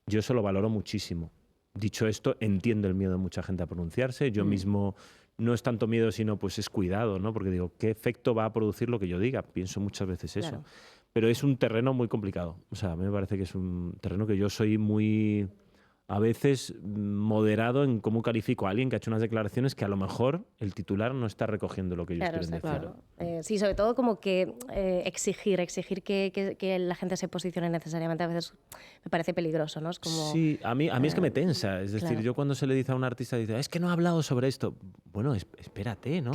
Yo eso lo valoro muchísimo. Dicho esto, entiendo el miedo de mucha gente a pronunciarse. Yo mismo no es tanto miedo, sino pues es cuidado, ¿no? Porque digo, ¿qué efecto va a producir lo que yo diga? Pienso muchas veces eso. Pero es un terreno muy complicado. O sea, a mí me parece que es un terreno que yo soy muy, a veces, moderado en cómo califico a alguien que ha hecho unas declaraciones que a lo mejor el titular no está recogiendo lo que ellos quieren decir. Sí, sobre todo como que exigir que la gente se posicione necesariamente a veces me parece peligroso, ¿no? Es como, sí, a mí es que me tensa. Es decir, yo cuando se le dice a un artista, dice, es que no ha hablado sobre esto. Bueno, espérate, ¿no?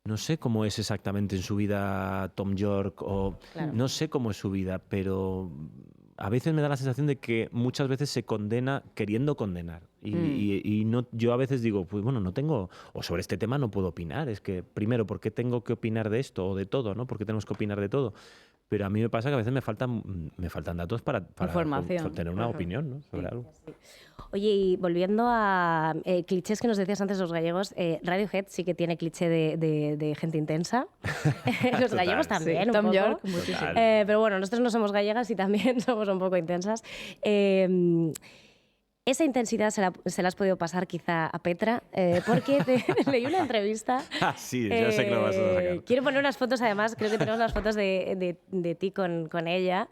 No sé cómo es exactamente en su vida Tom York o no sé cómo es su vida, pero a veces me da la sensación de que muchas veces se condena queriendo condenar. Y no, yo a veces digo, pues bueno, no tengo, o sobre este tema no puedo opinar. Es que, primero, ¿por qué tengo que opinar de esto o de todo? ¿No? ¿Por qué tenemos que opinar de todo? Pero a mí me pasa que a veces me faltan datos para tener una opinión, ¿no? Sobre algo. Oye, y volviendo a clichés que nos decías antes los gallegos, Radiohead sí que tiene cliché de gente intensa. Los gallegos también, un Tom poco. York, muchísimo. Pero bueno, nosotros no somos gallegas y también somos un poco intensas. Esa intensidad se la has podido pasar quizá a Petra, porque leí una entrevista. Sí, ya sé que lo vas a sacar. Quiero poner unas fotos, además, creo que tenemos las fotos de ti con ella.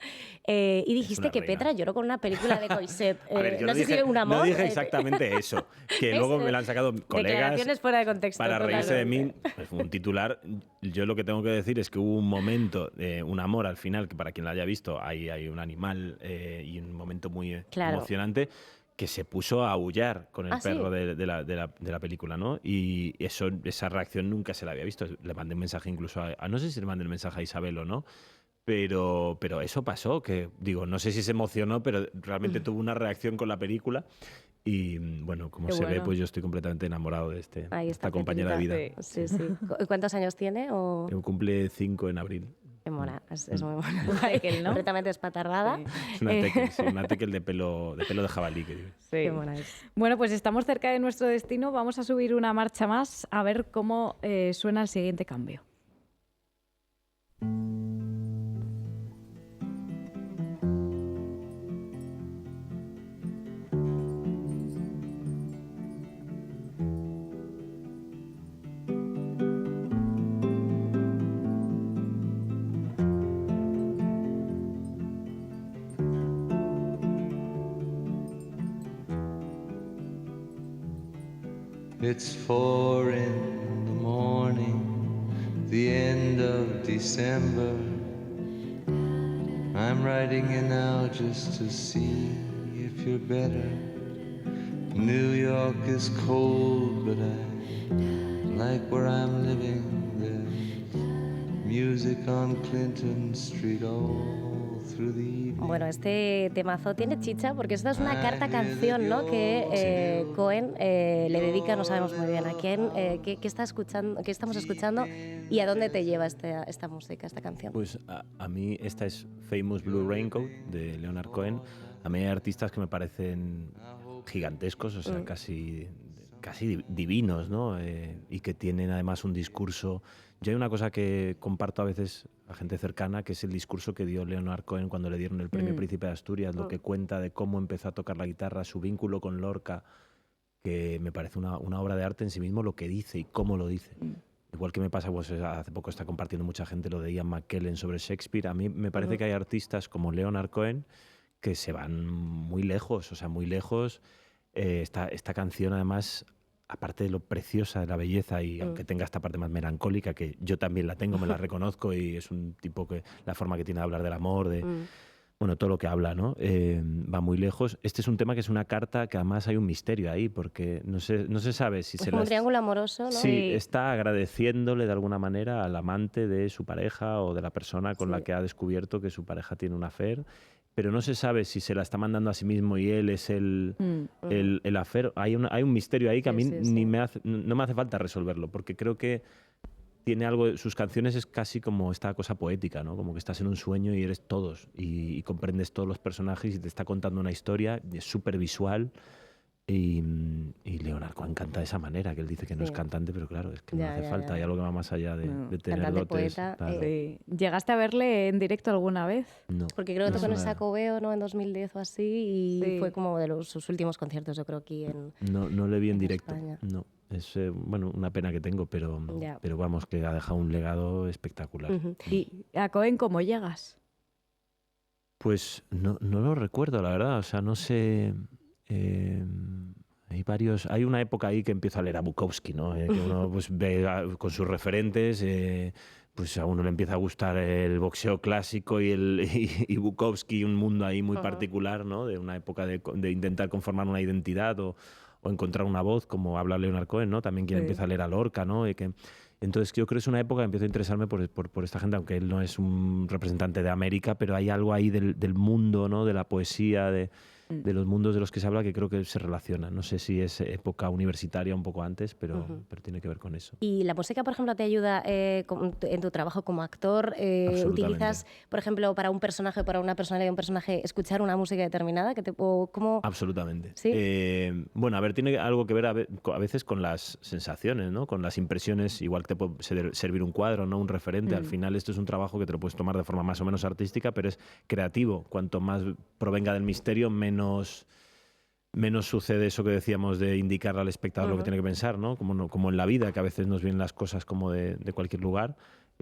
Y dijiste que Petra lloró con una película de Coixet. A ver, yo no sé si un amor. No dije exactamente eso, que luego me lo han sacado colegas declaraciones fuera de contexto, para reírse de mí. Pues un titular. Yo lo que tengo que decir es que hubo un momento, un amor al final, que para quien lo haya visto, hay un animal y un momento muy emocionante, que se puso a aullar con el perro de la película, ¿no? Y esa reacción nunca se la había visto. Le mandé un mensaje incluso no sé si le mandé el mensaje a Isabel o no, pero eso pasó, que digo, no sé si se emocionó, pero realmente tuvo una reacción con la película. Y bueno, como se ve, pues yo estoy completamente enamorado de esta compañera de vida. Sí. ¿Cuántos años tiene? Cumple 5 en abril. Qué mona, es muy mona. ¿No? Completamente espatarrada. Sí. Es una tekel de pelo de jabalí. Que digo. Sí. Qué mona es. Bueno, pues estamos cerca de nuestro destino. Vamos a subir una marcha más a ver cómo suena el siguiente cambio. It's 4 in the morning, the end of December. I'm writing you now just to see if you're better. New York is cold, but I like where I'm living. There's music on Clinton Street all through the evening. Bueno, este temazo tiene chicha porque esta es una carta canción, ¿no? Que Cohen le dedica, no sabemos muy bien a quién, qué está escuchando, qué estamos escuchando y a dónde te lleva esta música, esta canción. Pues a mí esta es Famous Blue Raincoat de Leonard Cohen. A mí hay artistas que me parecen gigantescos, o sea, casi divinos, ¿no? Y que tienen además un discurso. Yo hay una cosa que comparto a veces a gente cercana, que es el discurso que dio Leonard Cohen cuando le dieron el Premio Príncipe de Asturias, lo que cuenta de cómo empezó a tocar la guitarra, su vínculo con Lorca, que me parece una obra de arte en sí mismo, lo que dice y cómo lo dice. Igual que me pasa, pues hace poco está compartiendo mucha gente lo de Ian McKellen sobre Shakespeare. A mí me parece que hay artistas como Leonard Cohen que se van muy lejos, o sea, muy lejos. Esta canción, además, aparte de lo preciosa, de la belleza, y aunque tenga esta parte más melancólica, que yo también la tengo, me la reconozco, y es un tipo que la forma que tiene de hablar del amor, de bueno, todo lo que habla, ¿no? Va muy lejos. Este es un tema que es una carta que además hay un misterio ahí, porque no se sabe si se un triángulo amoroso, ¿no? Sí, está agradeciéndole de alguna manera al amante de su pareja o de la persona con la que ha descubierto que su pareja tiene un affair, pero no se sabe si se la está mandando a sí mismo y él es el affair. Hay un misterio ahí que a mí no me hace falta resolverlo, porque creo que tiene algo, sus canciones es casi como esta cosa poética, ¿no? Como que estás en un sueño y eres todos y comprendes todos los personajes y te está contando una historia, y es súper visual. Y Leonard Cohen canta de esa manera, que él dice que no es cantante, pero claro, es que no hace falta, hay algo que va más allá de tener cantante, dotes. poeta. Claro. ¿Llegaste a verle en directo alguna vez? No. Porque creo que tocó en el Sacobeo, ¿no? En 2010 o así, y fue como de sus últimos conciertos, yo creo, aquí en No le vi en directo, España. no. Es bueno, una pena que tengo, pero vamos, que ha dejado un legado espectacular. ¿Y a Cohen cómo llegas? Pues no lo recuerdo, la verdad, o sea, no sé. Hay una época ahí que empiezo a leer a Bukowski, ¿no? Que uno pues, ve con sus referentes, pues a uno le empieza a gustar el boxeo clásico y Bukowski, un mundo ahí muy particular, ¿no? De una época de intentar conformar una identidad o encontrar una voz, como habla Leonard Cohen, ¿no? También quien empieza a leer a Lorca, ¿no? Entonces yo creo que es una época que empiezo a interesarme por esta gente, aunque él no es un representante de América, pero hay algo ahí del mundo, ¿no? De la poesía, de los mundos de los que se habla, que creo que se relaciona. No sé si es época universitaria un poco antes, pero tiene que ver con eso. ¿Y la música, por ejemplo, te ayuda en tu trabajo como actor? ¿Utilizas, por ejemplo, para un personaje, para una personalidad de un personaje, escuchar una música determinada? ¿Cómo? Absolutamente. ¿Sí? Bueno, a ver, tiene algo que ver a veces con las sensaciones, ¿no? Con las impresiones, igual que te puede servir un cuadro, no un referente. Al final esto es un trabajo que te lo puedes tomar de forma más o menos artística, pero es creativo. Cuanto más provenga del misterio, menos sucede eso que decíamos de indicar al espectador lo que tiene que pensar, ¿no? Como en la vida, que a veces nos vienen las cosas como de cualquier lugar,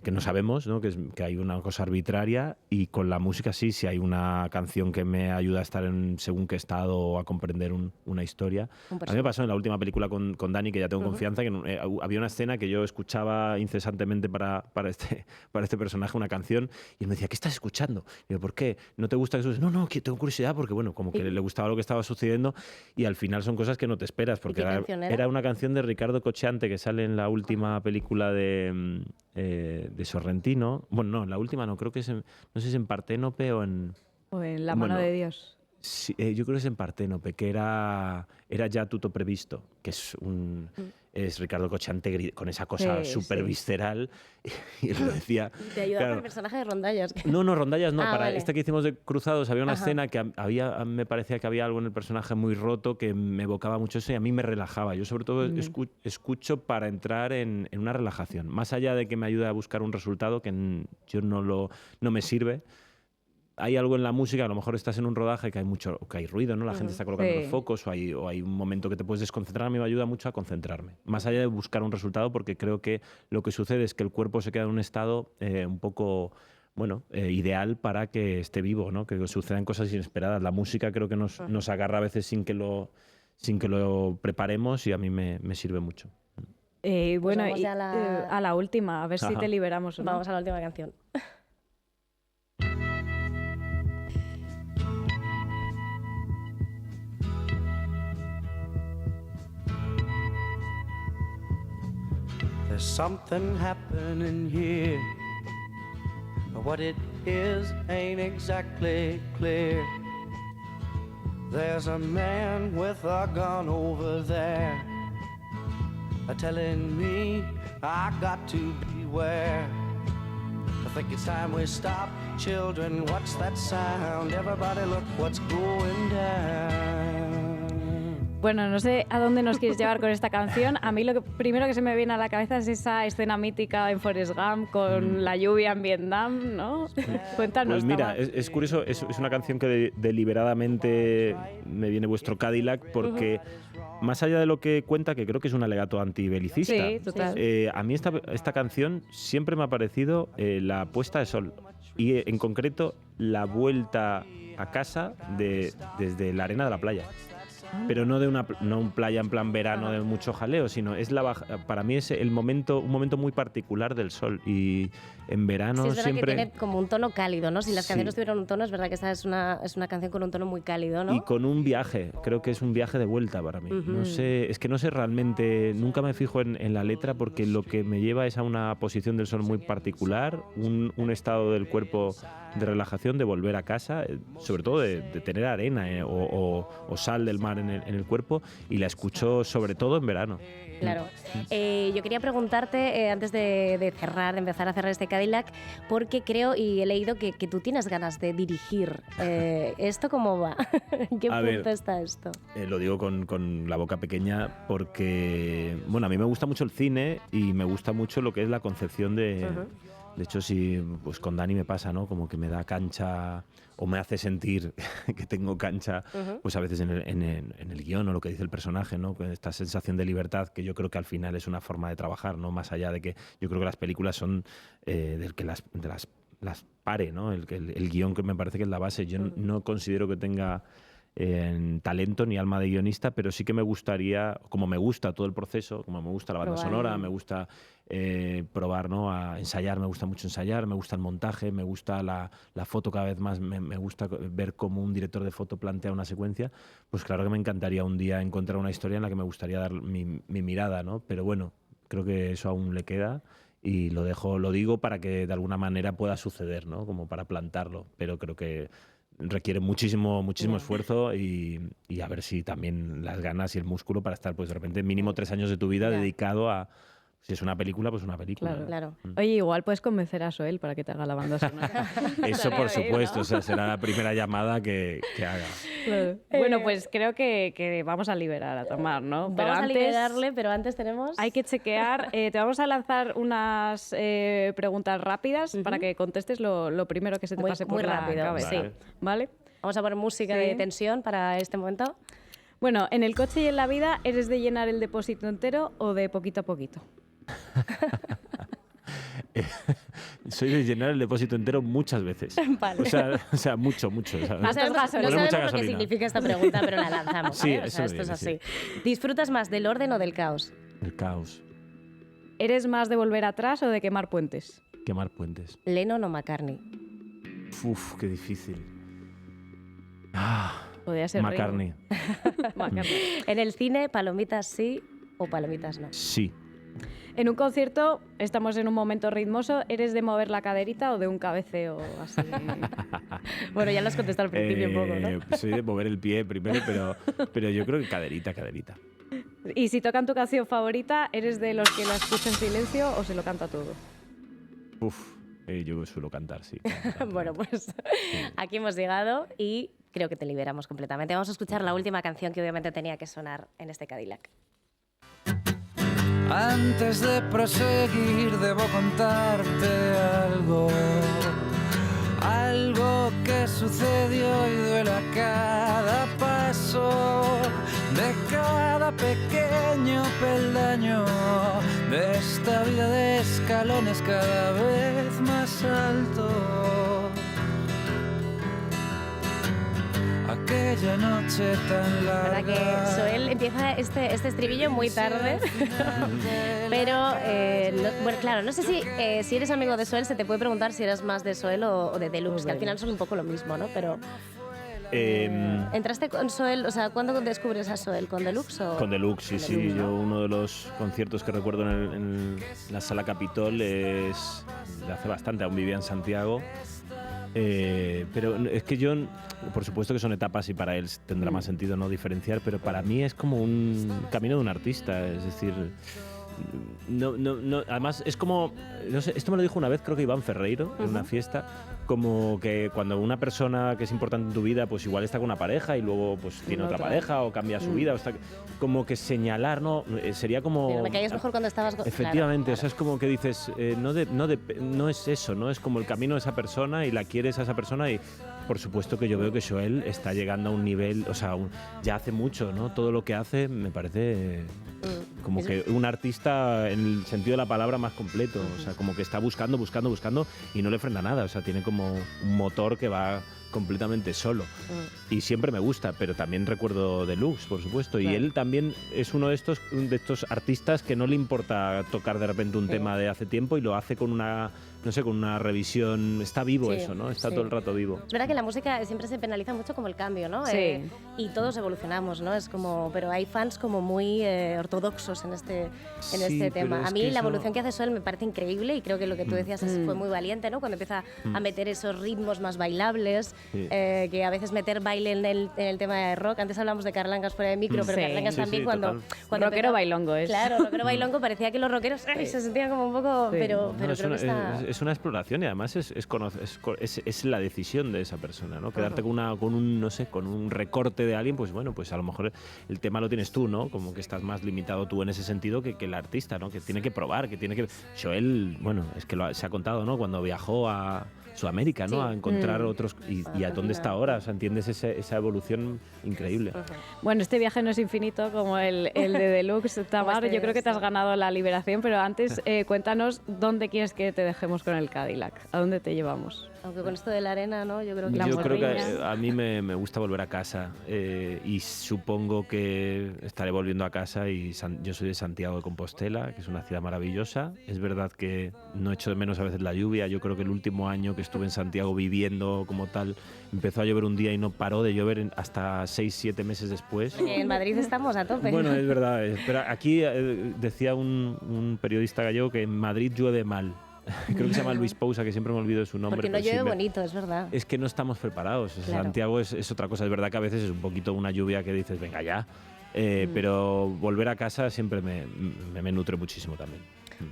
que no sabemos, ¿no? Que hay una cosa arbitraria, y con la música sí, si hay una canción que me ayuda a estar en según qué estado o a comprender una historia. A mí me pasó en la última película con Dani, que ya tengo confianza, que había una escena que yo escuchaba incesantemente para este personaje, una canción, y él me decía, ¿qué estás escuchando? Y yo, ¿por qué? ¿No te gusta que suceda? No, que tengo curiosidad, porque bueno, como que le gustaba lo que estaba sucediendo, y al final son cosas que no te esperas, porque era una canción de Ricardo Cocciante que sale en la última película de Sorrentino. Bueno, no, la última no, creo que no sé si es en Parténope o en La mano de Dios. Sí, yo creo que es en Parténope, que era ya tutto previsto, que es Ricardo Cocciante con esa cosa súper visceral, y él lo decía. Te ayuda para el personaje de Rondallas. No, Rondallas no. Para vale. este que hicimos de Cruzados había una escena que me parecía que había algo en el personaje muy roto que me evocaba mucho eso y a mí me relajaba. Yo sobre todo escucho para entrar en una relajación. Más allá de que me ayude a buscar un resultado que yo no me sirve. Hay algo en la música, a lo mejor estás en un rodaje que hay ruido, ¿no? La gente está colocando los focos, o hay un momento que te puedes desconcentrar. A mí me ayuda mucho a concentrarme. Más allá de buscar un resultado, porque creo que lo que sucede es que el cuerpo se queda en un estado un poco, ideal para que esté vivo, ¿no? Que sucedan cosas inesperadas. La música creo que nos agarra a veces sin que lo preparemos, y a mí me sirve mucho. Bueno, vamos a la última, a ver si te liberamos. ¿No? Vamos a la última canción. There's something happening here. What it is ain't exactly clear. There's a man with a gun over there, telling me I got to beware. I think it's time we stop. Children, what's that sound? Everybody look what's going down. Bueno, no sé a dónde nos quieres llevar con esta canción. A mí lo primero que se me viene a la cabeza es esa escena mítica en Forrest Gump con la lluvia en Vietnam, ¿no? Cuéntanos. Pues mira, es curioso, es una canción que deliberadamente me viene vuestro Cadillac porque más allá de lo que cuenta, que creo que es un alegato antibelicista, sí, total. A mí esta canción siempre me ha parecido la puesta de sol y en concreto la vuelta a casa desde la arena de la playa. Pero no de un playa en plan verano de mucho jaleo, sino para mí es un momento muy particular del sol y en verano sí, es verdad siempre... que tiene como un tono cálido, ¿no? Si las canciones tuvieran un tono, es verdad que esta es una canción con un tono muy cálido, ¿no? Y con un viaje, creo que es un viaje de vuelta para mí. No sé, es que no sé realmente, nunca me fijo en la letra porque lo que me lleva es a una posición del sol muy particular, un estado del cuerpo de relajación, de volver a casa, sobre todo de tener arena o sal del mar en el cuerpo, y la escucho sobre todo en verano. Claro. Yo quería preguntarte, antes de empezar a cerrar este Cadillac, porque creo y he leído que tú tienes ganas de dirigir. ¿Esto cómo va? ¿En qué punto está esto? Lo digo con la boca pequeña porque, bueno, a mí me gusta mucho el cine y me gusta mucho lo que es la concepción de... De hecho, pues con Dani me pasa, ¿no? Como que me da cancha o me hace sentir que tengo cancha, pues a veces en el guión o lo que dice el personaje, ¿no? Esta sensación de libertad que yo creo que al final es una forma de trabajar, ¿no? Más allá de que yo creo que las películas son del que las pare, ¿no? El guión que me parece que es la base. Yo no considero que tenga talento ni alma de guionista, pero sí que me gustaría, como me gusta todo el proceso, como me gusta la banda sonora, me gusta probar, ¿no? A ensayar, me gusta mucho ensayar, me gusta el montaje, me gusta la foto cada vez más, me gusta ver cómo un director de foto plantea una secuencia, pues claro que me encantaría un día encontrar una historia en la que me gustaría dar mi mirada, ¿no? Pero bueno, creo que eso aún le queda y lo digo para que de alguna manera pueda suceder, ¿no? Como para plantarlo, pero creo que requiere muchísimo esfuerzo y a ver si también las ganas y el músculo para estar, pues de repente, mínimo 3 años de tu vida dedicado a... Si es una película, pues una película. Claro. Oye, igual puedes convencer a Soel para que te haga la banda sonora. Eso por supuesto, ¿no? O sea, será la primera llamada que haga. Claro. Bueno, pues creo que vamos a liberar a Tamar, ¿no? Vamos a liberarle, pero antes tenemos... Hay que chequear. Te vamos a lanzar unas preguntas rápidas para que contestes lo primero que se te pase por la cabeza. ¿Vale? Vamos a poner música de tensión para este momento. Bueno, en el coche y en la vida, ¿eres de llenar el depósito entero o de poquito a poquito? Soy de llenar el depósito entero muchas veces. Vale. O sea, mucho. No sabemos lo que significa esta pregunta, pero la lanzamos. Sí, esto es así. ¿Disfrutas más del orden o del caos? El caos. ¿Eres más de volver atrás o de quemar puentes? Quemar puentes. ¿Lennon o McCartney? Uf, qué difícil. Podría ser McCartney. ¿En el cine, palomitas sí o palomitas no? Sí. En un concierto, estamos en un momento ritmoso, ¿eres de mover la caderita o de un cabeceo así? Bueno, ya lo has contestado al principio un poco, ¿no? Soy de mover el pie primero, pero yo creo que caderita. Y si tocan tu canción favorita, ¿eres de los que la escucha en silencio o se lo canta todo? Yo suelo cantar, sí. Bueno, pues aquí hemos llegado y creo que te liberamos completamente. Vamos a escuchar la última canción que obviamente tenía que sonar en este Cadillac. Antes de proseguir debo contarte algo que sucedió y duele a cada paso de cada pequeño peldaño de esta vida de escalones cada vez más alto. Aquella noche tan larga. Para que Soel empieza este estribillo muy tarde, pero bueno, claro, no sé si eres amigo de Soel se te puede preguntar si eres más de Soel o de Deluxe, que al final son un poco lo mismo, ¿no? Pero ¿Entraste con Soel? O sea, ¿cuándo descubres a Soel? ¿Con Deluxe o...? Con Deluxe, sí. Deluxe, ¿no? Yo uno de los conciertos que recuerdo en la Sala Capitol es de hace bastante, aún vivía en Santiago. Pero es que yo, por supuesto que son etapas y para él tendrá más sentido no diferenciar, pero para mí es como un camino de un artista, es decir... No, además es como, no sé, esto me lo dijo una vez creo que Iván Ferreiro en una fiesta, como que cuando una persona que es importante en tu vida pues igual está con una pareja y luego pues tiene otra pareja o cambia su vida, o está, como que señalar, ¿no? Sería como... Pero me caías mejor cuando estabas... Efectivamente, claro. O sea, es como que dices, no es eso, ¿no? Es como el camino de esa persona y la quieres a esa persona y por supuesto que yo veo que Joel está llegando a un nivel, o sea, ya hace mucho, ¿no? Todo lo que hace me parece como que un artista en el sentido de la palabra más completo, o sea, como que está buscando y no le frena nada, o sea, tiene como un motor que va completamente solo y siempre me gusta, pero también recuerdo Deluxe, por supuesto, y él también es uno de estos artistas que no le importa tocar de repente un tema de hace tiempo y lo hace con una, no sé, con una revisión, está vivo eso, ¿no? Está todo el rato vivo. Es verdad que la música siempre se penaliza mucho como el cambio, ¿no? Sí. Y todos evolucionamos, ¿no? Es como, pero hay fans como muy ortodoxos en este tema. A mí la evolución que hace Soel me parece increíble y creo que lo que tú decías fue muy valiente, ¿no? Cuando empieza a meter esos ritmos más bailables, que a veces meter baile en el tema de rock. Antes hablamos de Carlangas fuera de micro, pero Carlangas también cuando rockero bailongo es. Claro, rockero bailongo parecía que los rockeros se sentían como un poco, pero creo que está... Es una exploración y además es la decisión de esa persona, ¿no? Quedarte con un recorte de alguien, pues bueno, pues a lo mejor el tema lo tienes tú, ¿no? Como que estás más limitado tú en ese sentido que el artista, ¿no? Que tiene que probar, que tiene que... Joel, bueno, es que se ha contado, ¿no? Cuando viajó a Sudamérica, ¿no? A encontrar otros y a dónde está ahora, o sea, entiendes esa evolución increíble. Bueno, este viaje no es infinito como el de Deluxe, Tamar, yo creo que te has ganado la liberación, pero antes cuéntanos dónde quieres que te dejemos con el Cadillac, ¿a dónde te llevamos? Aunque con esto de la arena, ¿no? Yo creo que a mí me gusta volver a casa y supongo que estaré volviendo a casa y yo soy de Santiago de Compostela, que es una ciudad maravillosa. Es verdad que no echo de menos a veces la lluvia. Yo creo que el último año que estuve en Santiago viviendo como tal, empezó a llover un día y no paró de llover hasta 6-7 meses después. En Madrid estamos a tope. Bueno, es verdad. Pero aquí decía un periodista gallego que en Madrid llueve mal. Creo que se llama Luis Pousa, que siempre me olvido de su nombre. Porque no llueve bonito, es verdad. Es que no estamos preparados. Claro. Santiago es otra cosa. Es verdad que a veces es un poquito una lluvia que dices, venga ya. Pero volver a casa siempre me nutre muchísimo también.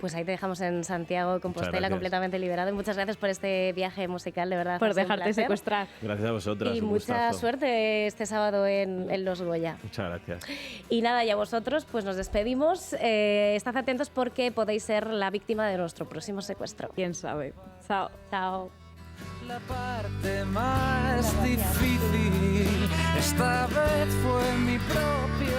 Pues ahí te dejamos en Santiago de Compostela, completamente liberado. Y muchas gracias por este viaje musical, de verdad. Por dejarte secuestrar. Gracias a vosotras. Y mucha suerte este sábado en Los Goya. Muchas gracias. Y nada, y a vosotros pues nos despedimos. Estad atentos porque podéis ser la víctima de nuestro próximo secuestro. ¿Quién sabe? Chao. Chao. La parte más difícil esta vez fue mi propio